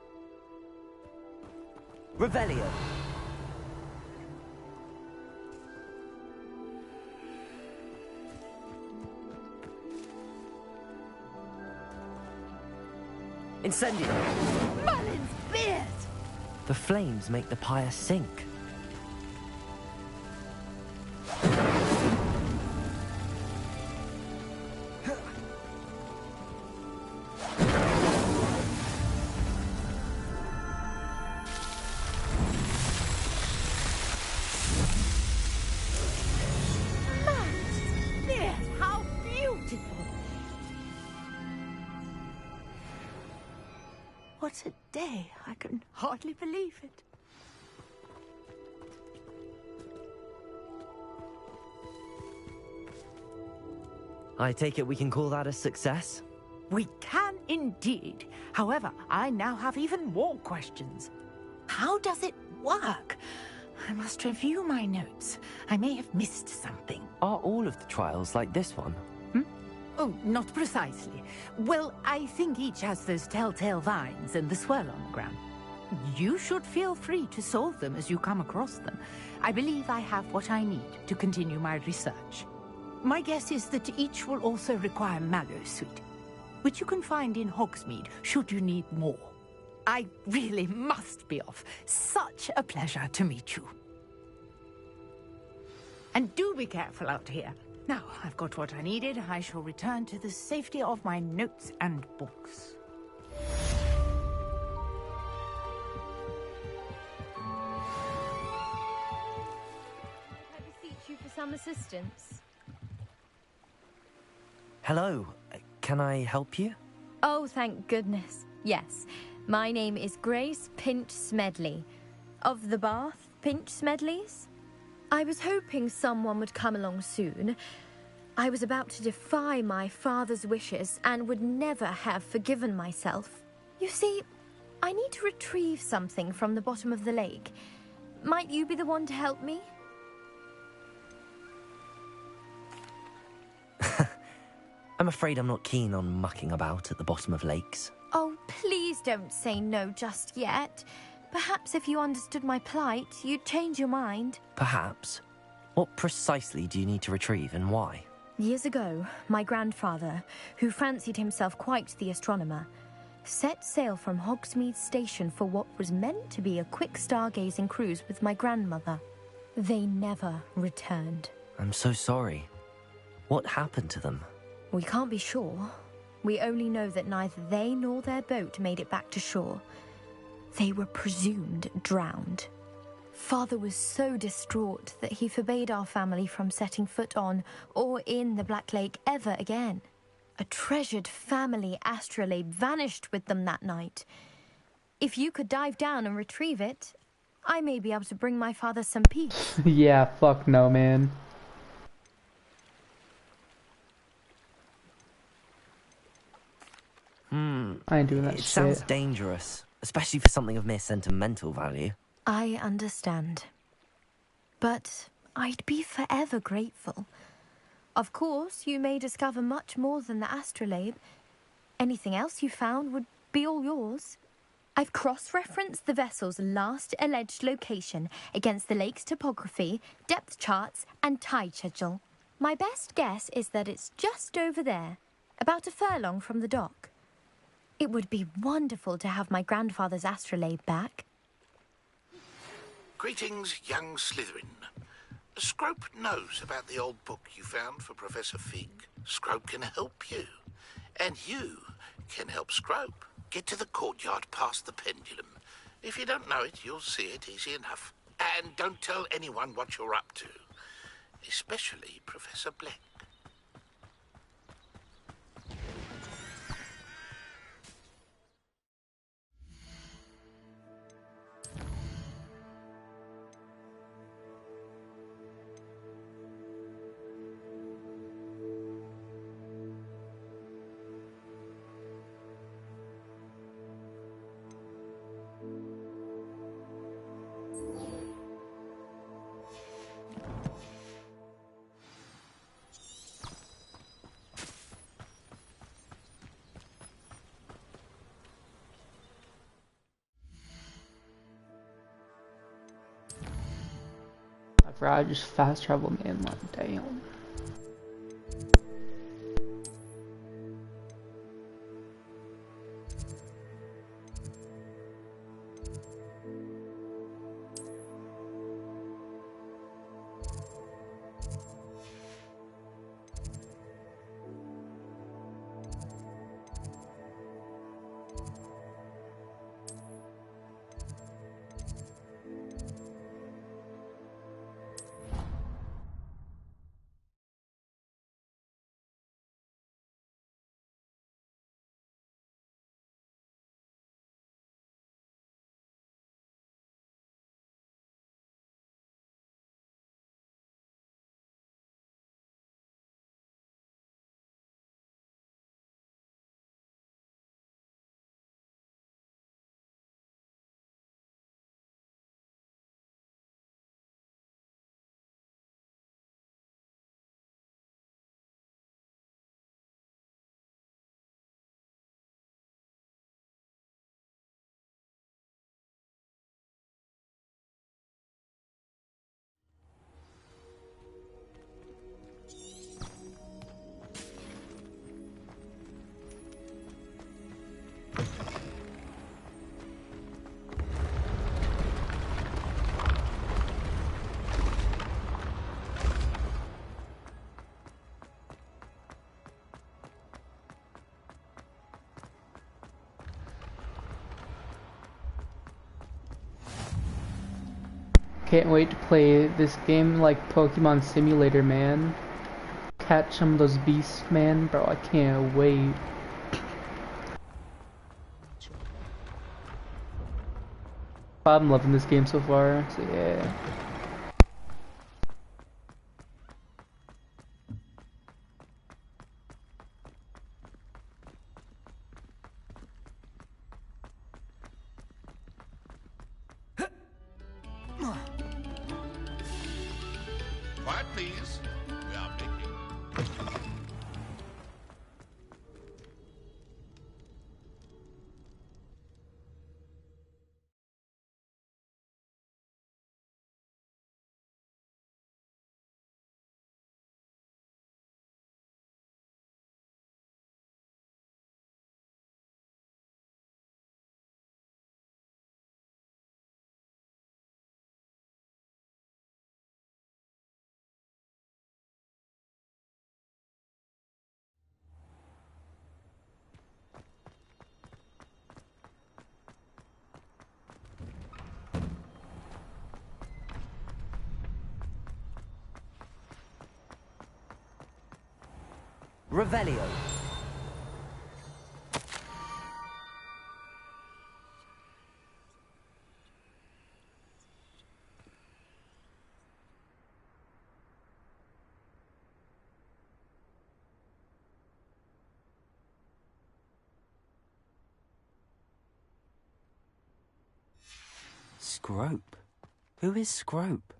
Revelio. Incendio. Merlin's beard! The flames make the pyre sink. Merlin's beard! How beautiful! What a day. I can hardly believe it. I take it we can call that a success? We can indeed. However, I now have even more questions. How does it work? I must review my notes. I may have missed something. Are all of the trials like this one? Oh, not precisely. Well, I think each has those telltale vines and the swirl on the ground. You should feel free to solve them as you come across them. I believe I have what I need to continue my research. My guess is that each will also require mallowsweet, which you can find in Hogsmeade should you need more. I really must be off. Such a pleasure to meet you. And do be careful out here. Now, I've got what I needed. I shall return to the safety of my notes and books. I beseech you for some assistance. Hello. Can I help you? Oh, thank goodness. Yes. My name is Grace Pinch Smedley. Of the Bath Pinch Smedleys? I was hoping someone would come along soon. I was about to defy my father's wishes and would never have forgiven myself. You see, I need to retrieve something from the bottom of the lake. Might you be the one to help me? I'm afraid I'm not keen on mucking about at the bottom of lakes. Oh, please don't say no just yet. Perhaps if you understood my plight, you'd change your mind. Perhaps. What precisely do you need to retrieve and why? Years ago, my grandfather, who fancied himself quite the astronomer, set sail from Hogsmeade Station for what was meant to be a quick stargazing cruise with my grandmother. They never returned. I'm so sorry. What happened to them? We can't be sure. We only know that neither they nor their boat made it back to shore. They were presumed drowned. Father was so distraught that he forbade our family from setting foot on or in the Black Lake ever again. A treasured family astrolabe vanished with them that night. If you could dive down and retrieve it, I may be able to bring my father some peace. Yeah, fuck no, man. I ain't doing that It shit. sounds dangerous, especially for something of mere sentimental value. I understand. But I'd be forever grateful. Of course, you may discover much more than the astrolabe. Anything else you found would be all yours. I've cross-referenced the vessel's last alleged location against the lake's topography, depth charts, and tide schedule. My best guess is that it's just over there, about a furlong from the dock. It would be wonderful to have my grandfather's astrolabe back. Greetings, young Slytherin. Scrope knows about the old book you found for Professor Fig. Scrope can help you. And you can help Scrope. Get to the courtyard past the pendulum. If you don't know it, you'll see it easy enough. And don't tell anyone what you're up to. Especially Professor Black. I just fast travel, man. Like, damn. Can't wait to play this game like Pokemon Simulator, man. Catch some of those beasts, man. Bro, I can't wait. I'm loving this game so far, so yeah. Quiet, please. We are picking. Revelio. Scrope? Who is Scrope?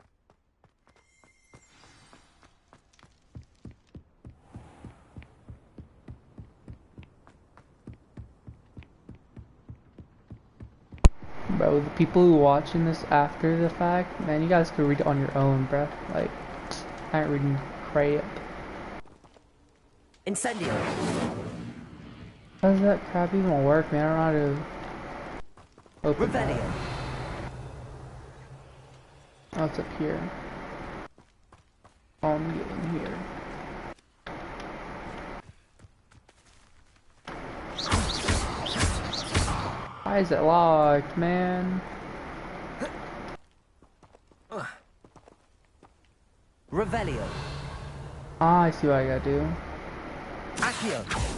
Bro, the people who watching this after the fact, man, you guys could read it on your own, bro. Like, I ain't reading crap. Incendio. How does that crap even work, man? I don't know how to open Revelio. that. Oh, it's up here. Oh, I'm getting here. Why is it locked, man? Revelio. Ah, I see what I gotta do. Accio.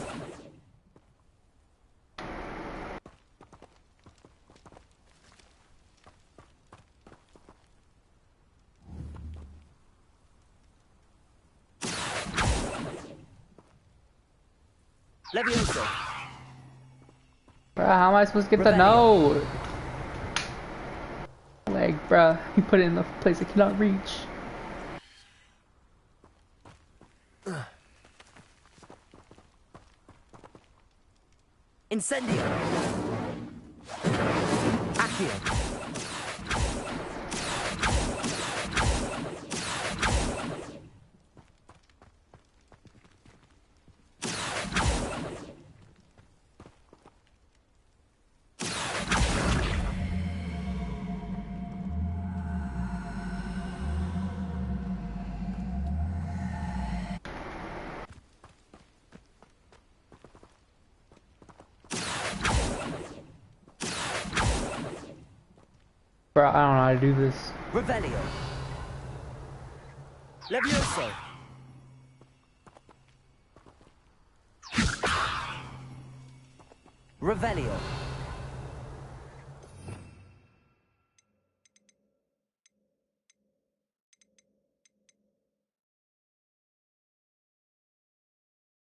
Levioso. Bruh, how am I supposed to get the note? Like, bruh, you put it in the place I cannot reach. Incendio. Accio. Bro, I don't know how to do this. Revelio. Levioso. Revelio.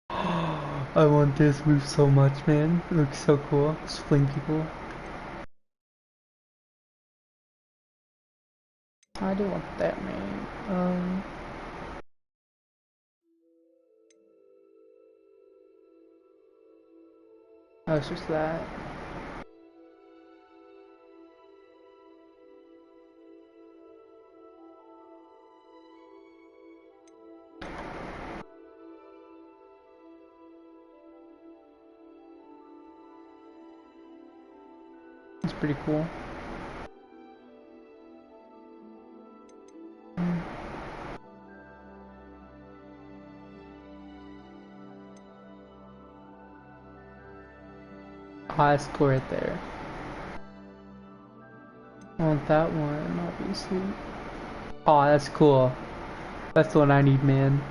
I want this move so much, man. It looks so cool. Just fling people. I do want that, man. Oh, it's just that. It's pretty cool. That's cool right there. I want that one, obviously. Oh, that's cool. That's the one I need, man.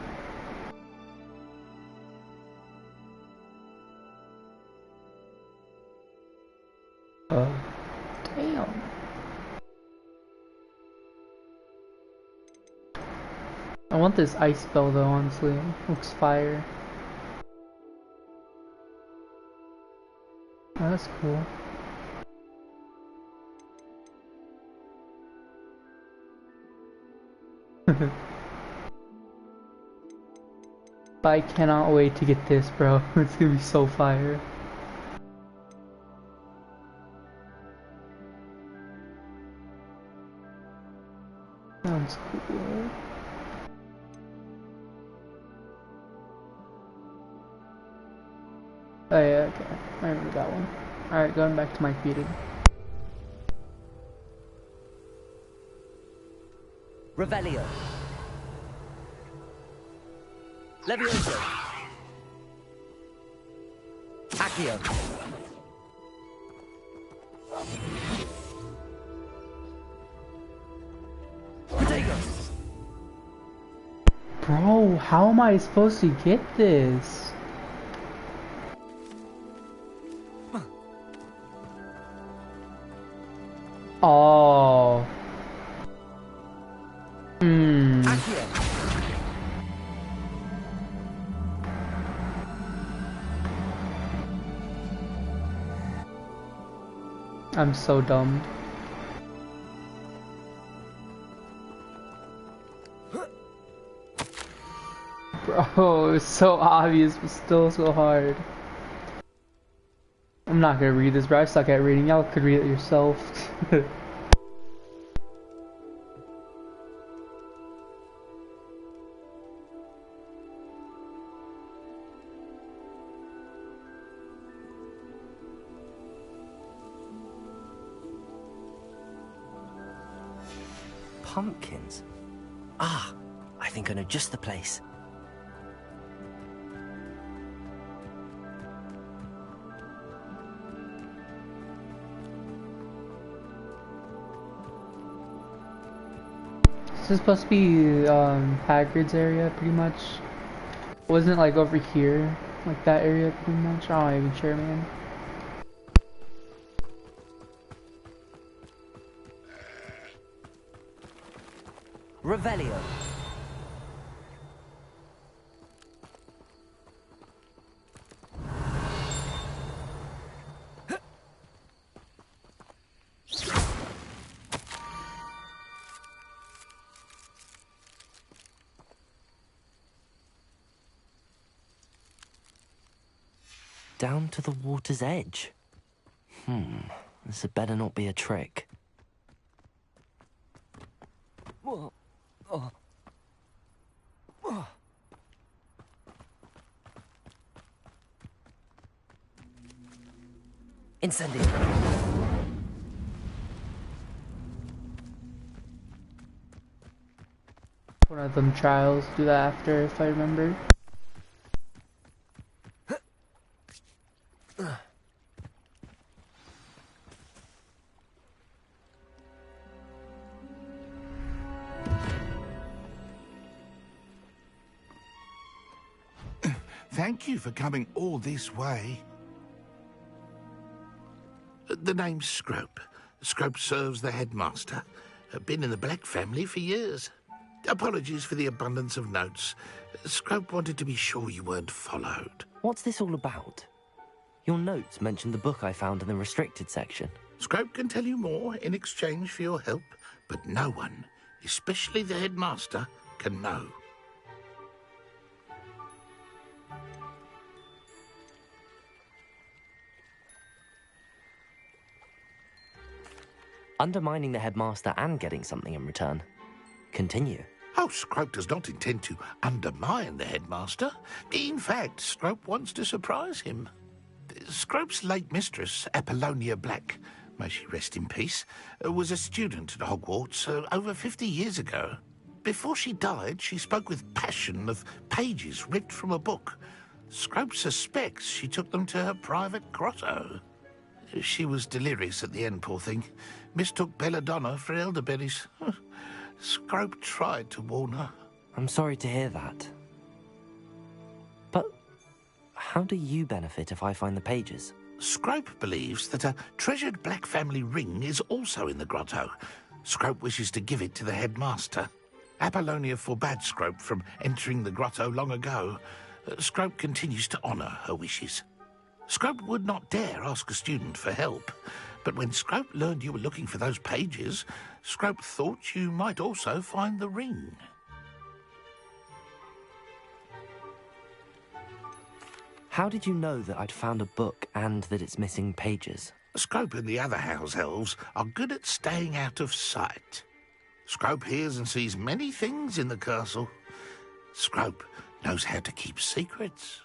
Damn. I want this ice spell though, honestly. Looks fire. Oh, that's cool. But I cannot wait to get this, bro. It's gonna be so fire. Sounds cool. Oh yeah, okay. I remember that one. Alright, going back to my feeding. Revelio. Levioso. Accio. Protego. Bro, how am I supposed to get this? Oh. I'm so dumb. Bro, it's so obvious, but still so hard. I'm not gonna read this, bro. I suck at reading. Y'all could read it yourself. Pumpkins? Ah, I think I know just the place. This is supposed to be Hagrid's area, pretty much. Wasn't it like over here? Like that area, pretty much? I'm not even sure, man. Revelio. Down to the water's edge. This had better not be a trick. Incendio. One of them trials do that after, if I remember. Thank you for coming all this way. The name's Scrope. Scrope serves the headmaster. Been in the Black family for years. Apologies for the abundance of notes. Scrope wanted to be sure you weren't followed. What's this all about? Your notes mentioned the book I found in the restricted section. Scrope can tell you more in exchange for your help, but no one, especially the headmaster, can know. Undermining the headmaster and getting something in return. Continue. Oh, Scrope does not intend to undermine the headmaster. In fact, Scrope wants to surprise him. Scrope's late mistress, Apollonia Black, may she rest in peace, was a student at Hogwarts over 50 years ago. Before she died, she spoke with passion of pages ripped from a book. Scrope suspects she took them to her private grotto. She was delirious at the end, poor thing. Mistook belladonna for elderberries. Scrope tried to warn her. I'm sorry to hear that. But how do you benefit if I find the pages? Scrope believes that a treasured Black family ring is also in the grotto. Scrope wishes to give it to the headmaster. Apollonia forbade Scrope from entering the grotto long ago. Scrope continues to honour her wishes. Scrope would not dare ask a student for help, but when Scrope learned you were looking for those pages, Scrope thought you might also find the ring. How did you know that I'd found a book and that it's missing pages? Scrope and the other house elves are good at staying out of sight. Scrope hears and sees many things in the castle. Scrope knows how to keep secrets.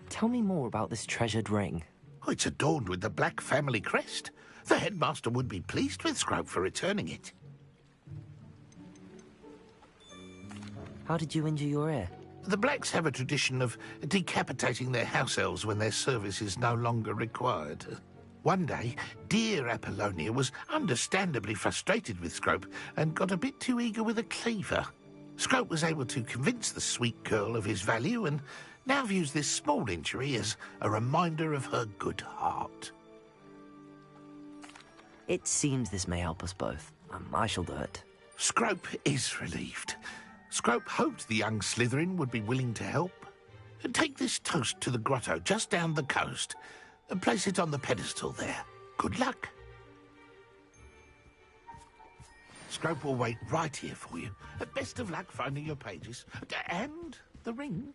Tell me more about this treasured ring. Oh, it's adorned with the Black family crest. The headmaster would be pleased with Scrope for returning it. How did you injure your ear? The Blacks have a tradition of decapitating their house elves when their service is no longer required. One day, dear Apollonia was understandably frustrated with Scrope and got a bit too eager with a cleaver. Scrope was able to convince the sweet girl of his value and now views this small injury as a reminder of her good heart. It seems this may help us both. I shall do it. Scrope is relieved. Scrope hoped the young Slytherin would be willing to help. Take this toast to the grotto just down the coast and place it on the pedestal there. Good luck. Scrope will wait right here for you. Best of luck finding your pages. And the ring.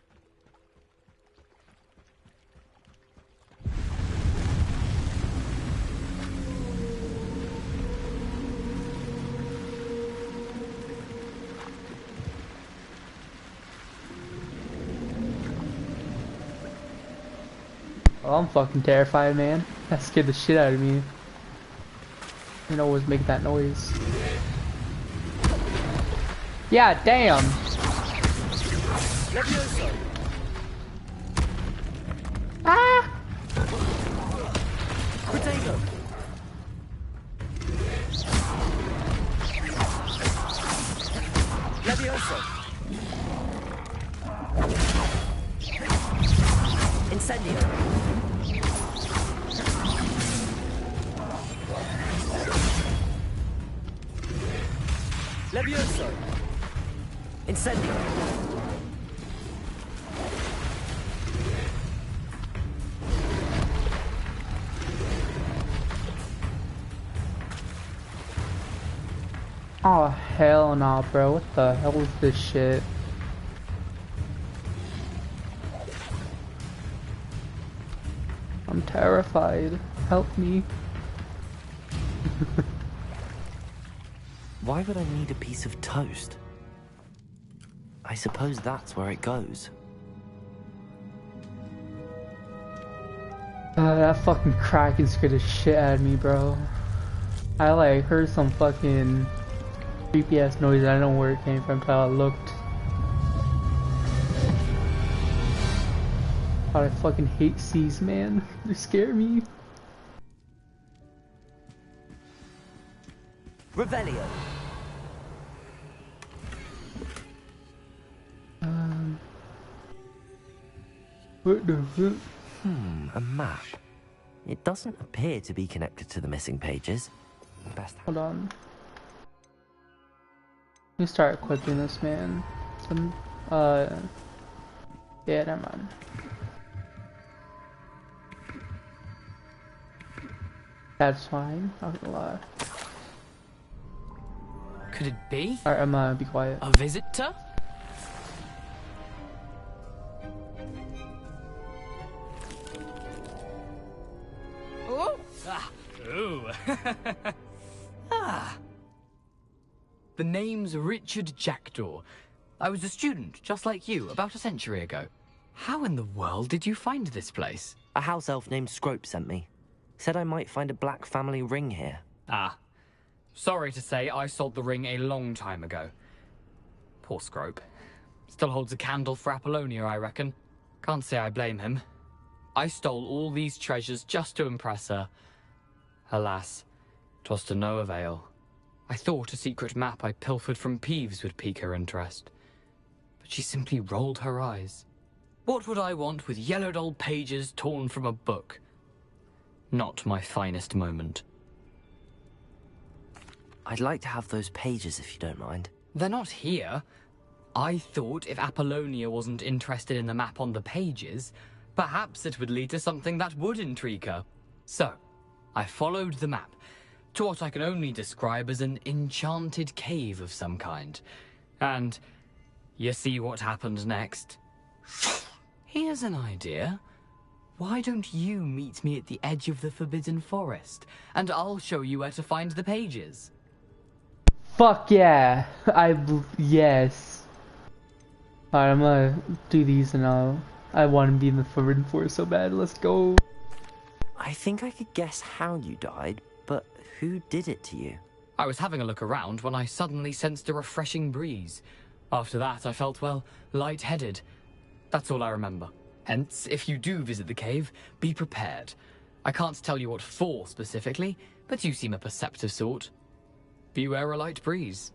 Oh, I'm fucking terrified, man. That scared the shit out of me. You know, always make that noise. Yeah, damn. Ah! Potato. Levioso. Incendio. Levioso. Incendio. Oh hell nah, bro. What the hell is this shit? I'm terrified. Help me. Why would I need a piece of toast? I suppose that's where it goes. That fucking Kraken scared the shit out of me, bro. I like heard some fucking creepy ass noise. I don't know where it came from until I looked. God, I fucking hate seas, man. They scare me. Revelio. What the fuck? A map. It doesn't appear to be connected to the missing pages. Best. Hold on. Let me start equipping this man. Some, yeah, never mind. That's fine, not gonna lie. Could it be? Alright, I'm gonna be quiet. A visitor? Oh! Ooh. The name's Richard Jackdaw. I was a student, just like you, about a century ago. How in the world did you find this place? A house elf named Scrope sent me. Said I might find a black family ring here. Ah. Sorry to say, I sold the ring a long time ago. Poor Scrope. Still holds a candle for Apollonia, I reckon. Can't say I blame him. I stole all these treasures just to impress her. Alas, 'twas to no avail. I thought a secret map I pilfered from Peeves would pique her interest. But she simply rolled her eyes. What would I want with yellowed old pages torn from a book? Not my finest moment. I'd like to have those pages if you don't mind. They're not here. I thought if Apollonia wasn't interested in the map on the pages, perhaps it would lead to something that would intrigue her. So, I followed the map to what I can only describe as an enchanted cave of some kind. And you see what happened next? Here's an idea. Why don't you meet me at the edge of the Forbidden Forest, and I'll show you where to find the pages? Fuck yeah! Yes. Alright, I'm gonna do these and I want to be in the Forbidden Forest so bad. Let's go. I think I could guess how you died, but who did it to you? I was having a look around when I suddenly sensed a refreshing breeze. After that, I felt, well, lightheaded. That's all I remember. Hence, if you do visit the cave, be prepared. I can't tell you what for specifically, but you seem a perceptive sort. Beware a light breeze.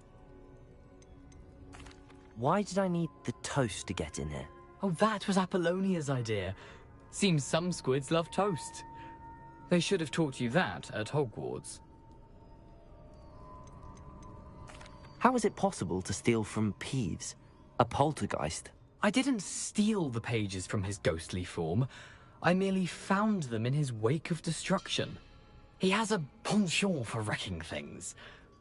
Why did I need the toast to get in here? Oh, that was Apollonia's idea. Seems some squids love toast. They should have taught you that at Hogwarts. How is it possible to steal from Peeves, a poltergeist? I didn't steal the pages from his ghostly form. I merely found them in his wake of destruction. He has a penchant for wrecking things.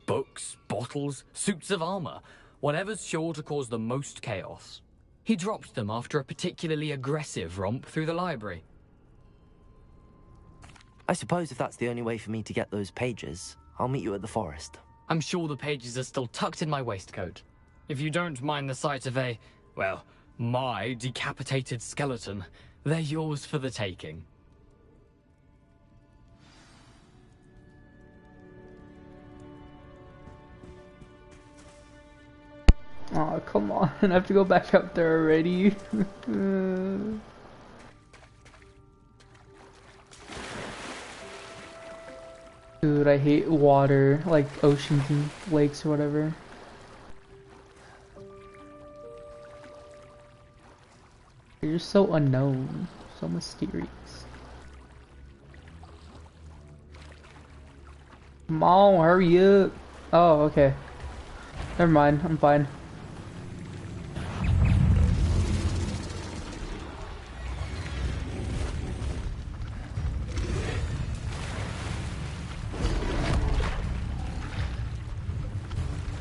Books, bottles, suits of armor, whatever's sure to cause the most chaos. He dropped them after a particularly aggressive romp through the library. I suppose if that's the only way for me to get those pages, I'll meet you at the forest. I'm sure the pages are still tucked in my waistcoat. If you don't mind the sight of a, well, my decapitated skeleton, they're yours for the taking. Oh, come on. I have to go back up there already. Dude, I hate water, like oceans and lakes or whatever. You're so unknown, so mysterious. Come on, hurry up. Oh, okay. Never mind, I'm fine.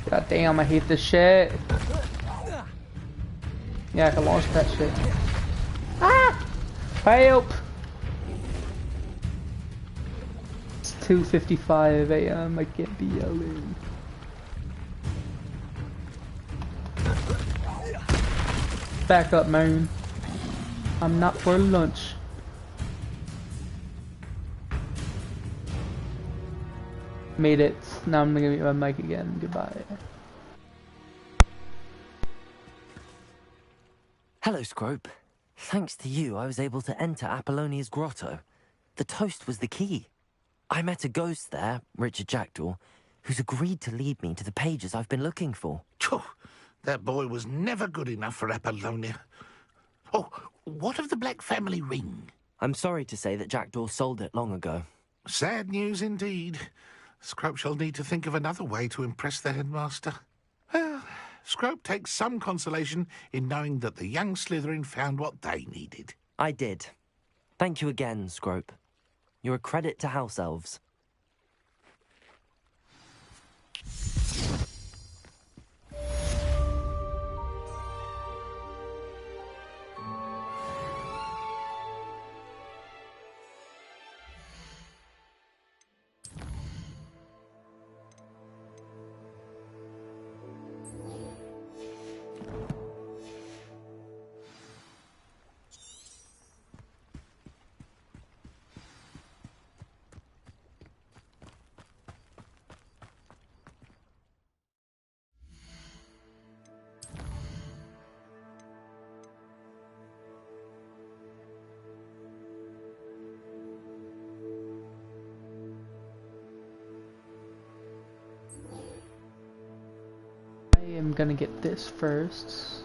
God damn, I hate this shit. Yeah, I can launch that shit. Ah! Help! It's 2:55 a.m. I can't be yelling. Back up, man. I'm not for lunch. Made it. Now I'm gonna get my mic again. Goodbye. Hello, Scrope. Thanks to you, I was able to enter Apollonia's grotto. The toast was the key. I met a ghost there, Richard Jackdaw, who's agreed to lead me to the pages I've been looking for. Phew, that boy was never good enough for Apollonia. Oh, what of the Black family ring? I'm sorry to say that Jackdaw sold it long ago. Sad news indeed. Scrope shall need to think of another way to impress the headmaster. Well, Scrope takes some consolation in knowing that the young Slytherin found what they needed. I did. Thank you again, Scrope. You're a credit to House Elves. I am gonna get this first.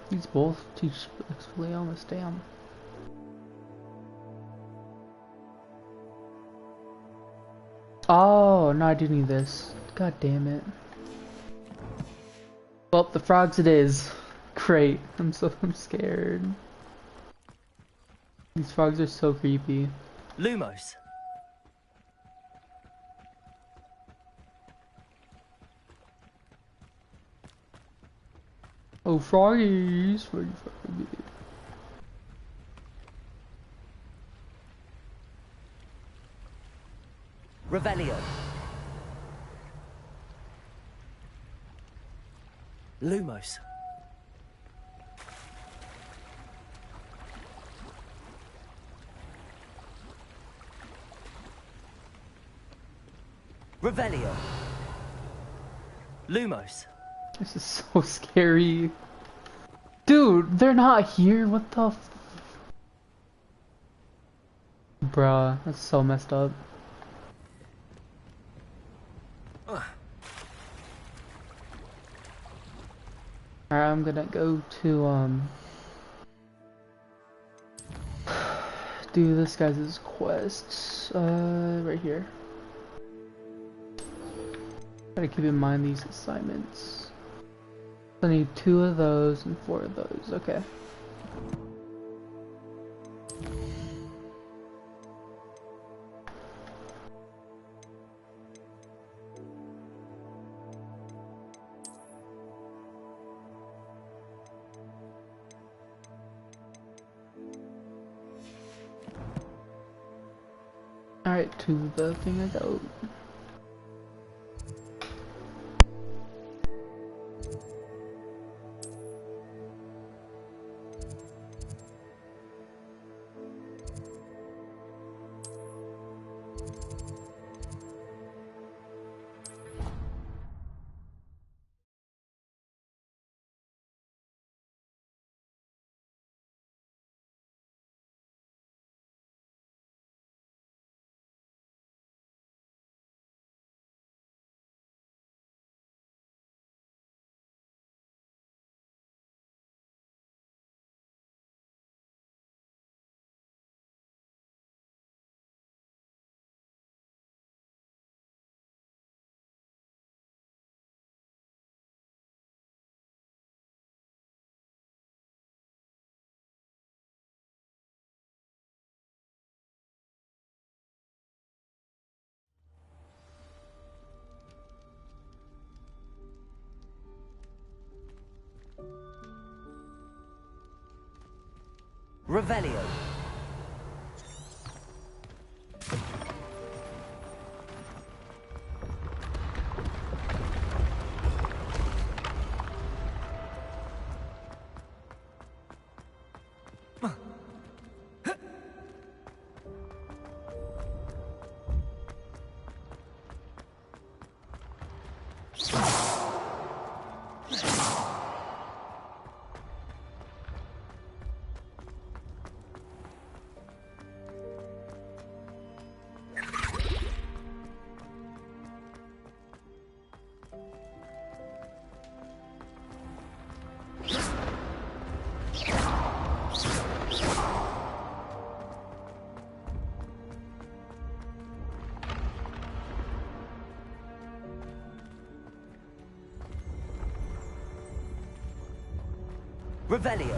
These both teach Expelliarmus, damn. Oh, no, I do need this. God damn it. Well, the frogs it is. Great. I'm scared. These frogs are so creepy. Lumos. Oh, froggies. Revelio. Lumos. Revelio. Lumos. This is so scary. Dude, they're not here. What the f... Bruh, that's so messed up. Alright, I'm gonna go to, do this guy's quest, right here. Gotta keep in mind these assignments. I need 2 of those and 4 of those, okay. Alright, to the thing I go. Revelio. Revelio.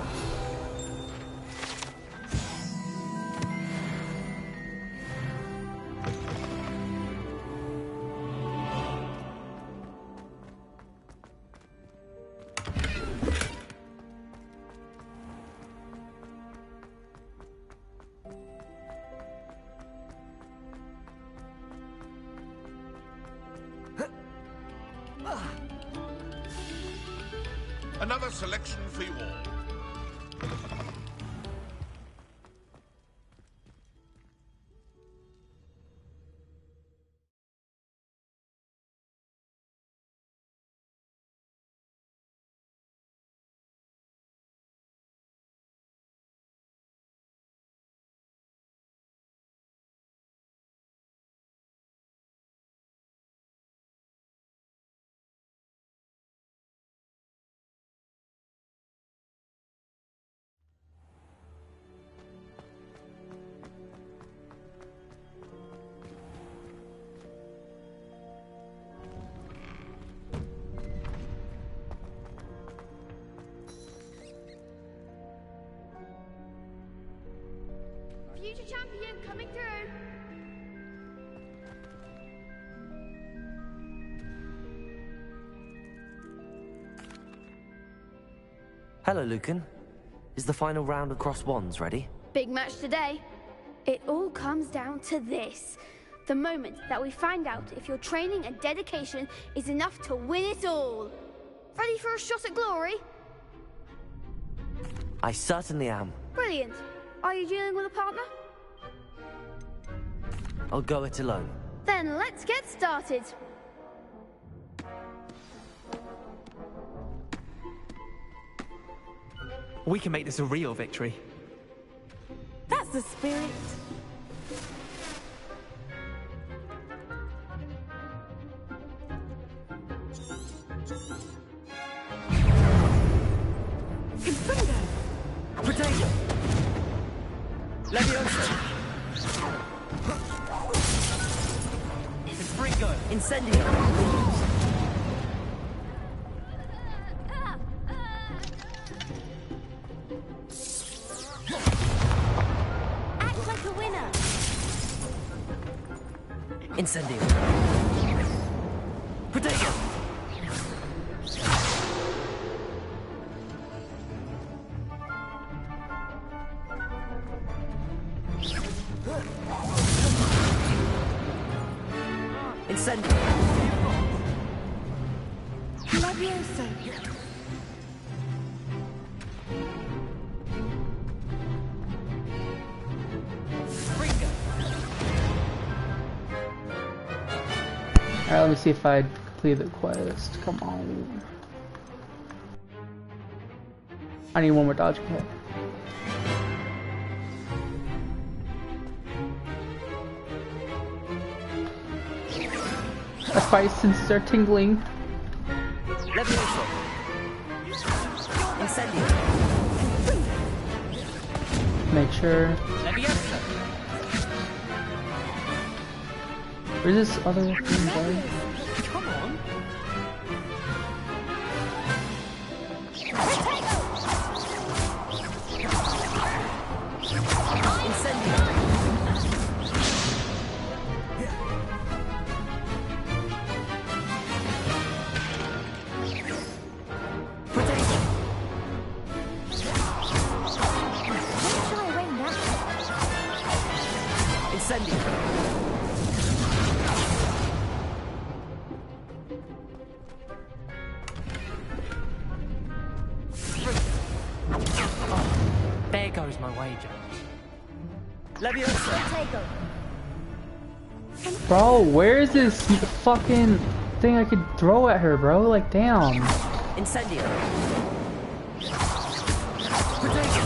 Another selection for you all. Future champion coming through. Hello, Lucan. Is the final round across wands ready? Big match today. It all comes down to this. The moment that we find out if your training and dedication is enough to win it all. Ready for a shot at glory? I certainly am. Brilliant. Are you dealing with a partner? I'll go it alone. Then let's get started. We can make this a real victory. That's the spirit. Confringo! Potato! Leviosa! Confringo! Incendio! Act like a winner. Incendio! Potato! Incendio! Leviosa! Alright, let me see if I complete the quest. Come on. I need one more dodge hit. That's why his senses are tingling. Leviosa! Incendio! Make sure. Leviosa! Where's this other thing going? Come on! Incendio! Incendio! There goes my wager. Leviosa! Bro, where is this fucking thing I could throw at her, bro? Like, damn. Incendio! Potato!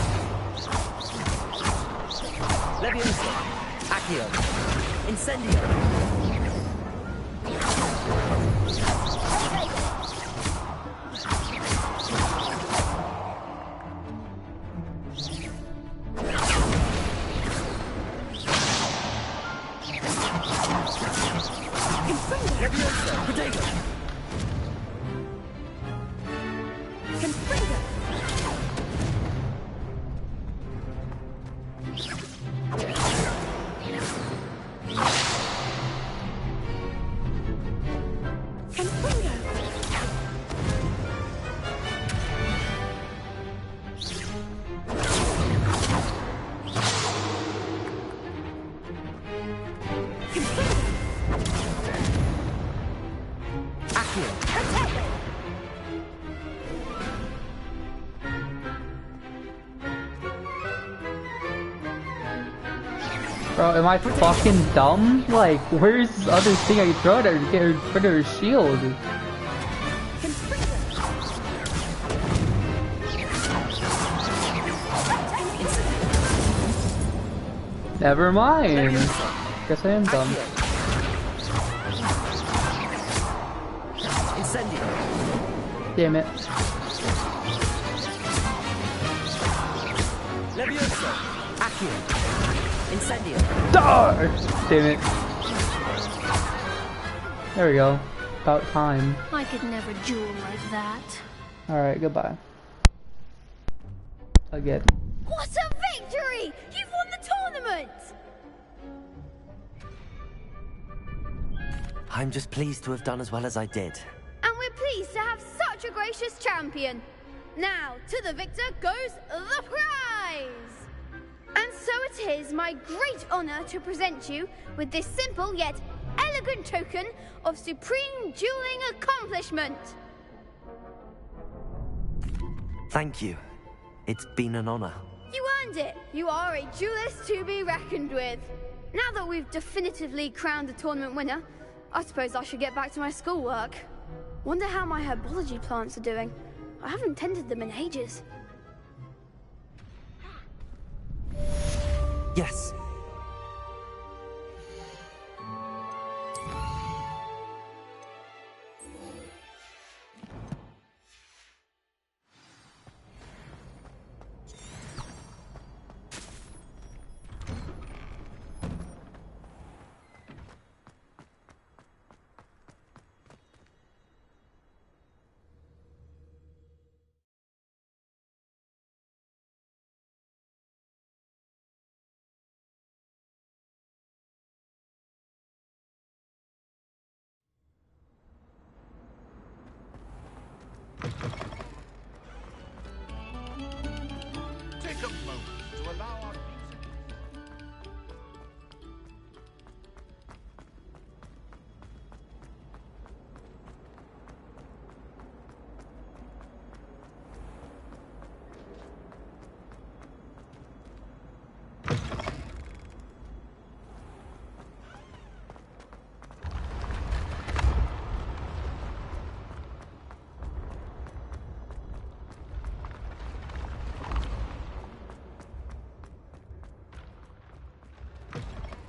Leviosa! Accio! Incendio! Leviosa! Potato! Confringo! Accio. Bro, am I fucking dumb? Like, where's this other thing I can throw at her to get her rid of her shield? Never mind. Guess I am dumb. Damn it. Levioso. Accio. Incendio. Damn it. There we go. About time. I could never duel like that. Alright, goodbye. Again. What a victory! You've won the tournament! I'm just pleased to have done as well as I did. And we're pleased to have such a gracious champion. Now, to the victor goes the prize! And so it is my great honor to present you with this simple yet elegant token of supreme dueling accomplishment. Thank you. It's been an honor. You earned it. You are a duelist to be reckoned with. Now that we've definitively crowned the tournament winner, I suppose I should get back to my schoolwork. Wonder how my herbology plants are doing. I haven't tended them in ages. Yes. Take a moment to allow our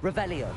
Revelio.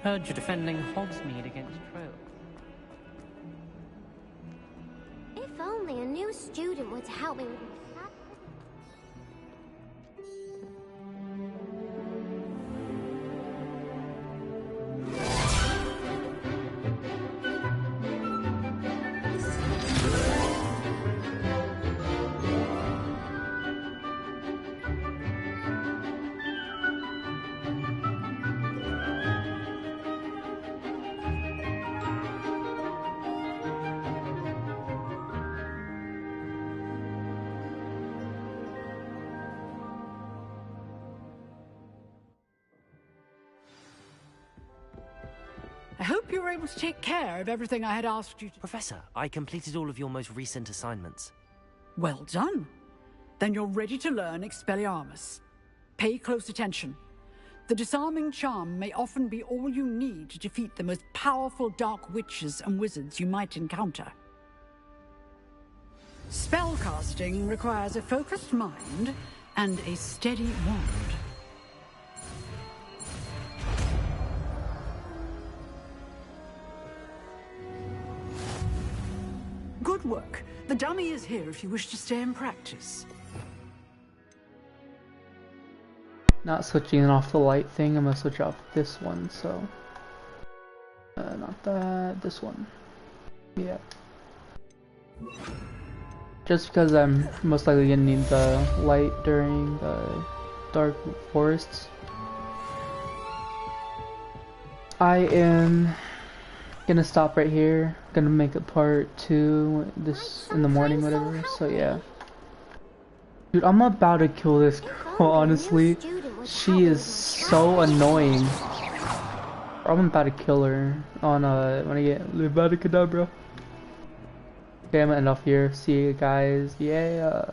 Heard you're defending Hogsmeade against trolls. If only a new student were to help me with my I hope you were able to take care of everything I had asked you to. Professor, I completed all of your most recent assignments. Well done. Then you're ready to learn Expelliarmus. Pay close attention. The disarming charm may often be all you need to defeat the most powerful dark witches and wizards you might encounter. Spellcasting requires a focused mind and a steady wand. Good work. The dummy is here if you wish to stay and practice. Not switching off the light thing, I'm gonna switch off this one, so... not that, this one. Yeah. Just because I'm most likely gonna need the light during the dark forests. I am gonna stop right here. Gonna make a part 2 this in the morning, whatever. So yeah. Dude, I'm about to kill this girl, honestly. She is so annoying. I'm about to kill her on when I get Leviticadabra. Okay, I'm gonna end off here. See you guys. Yeah.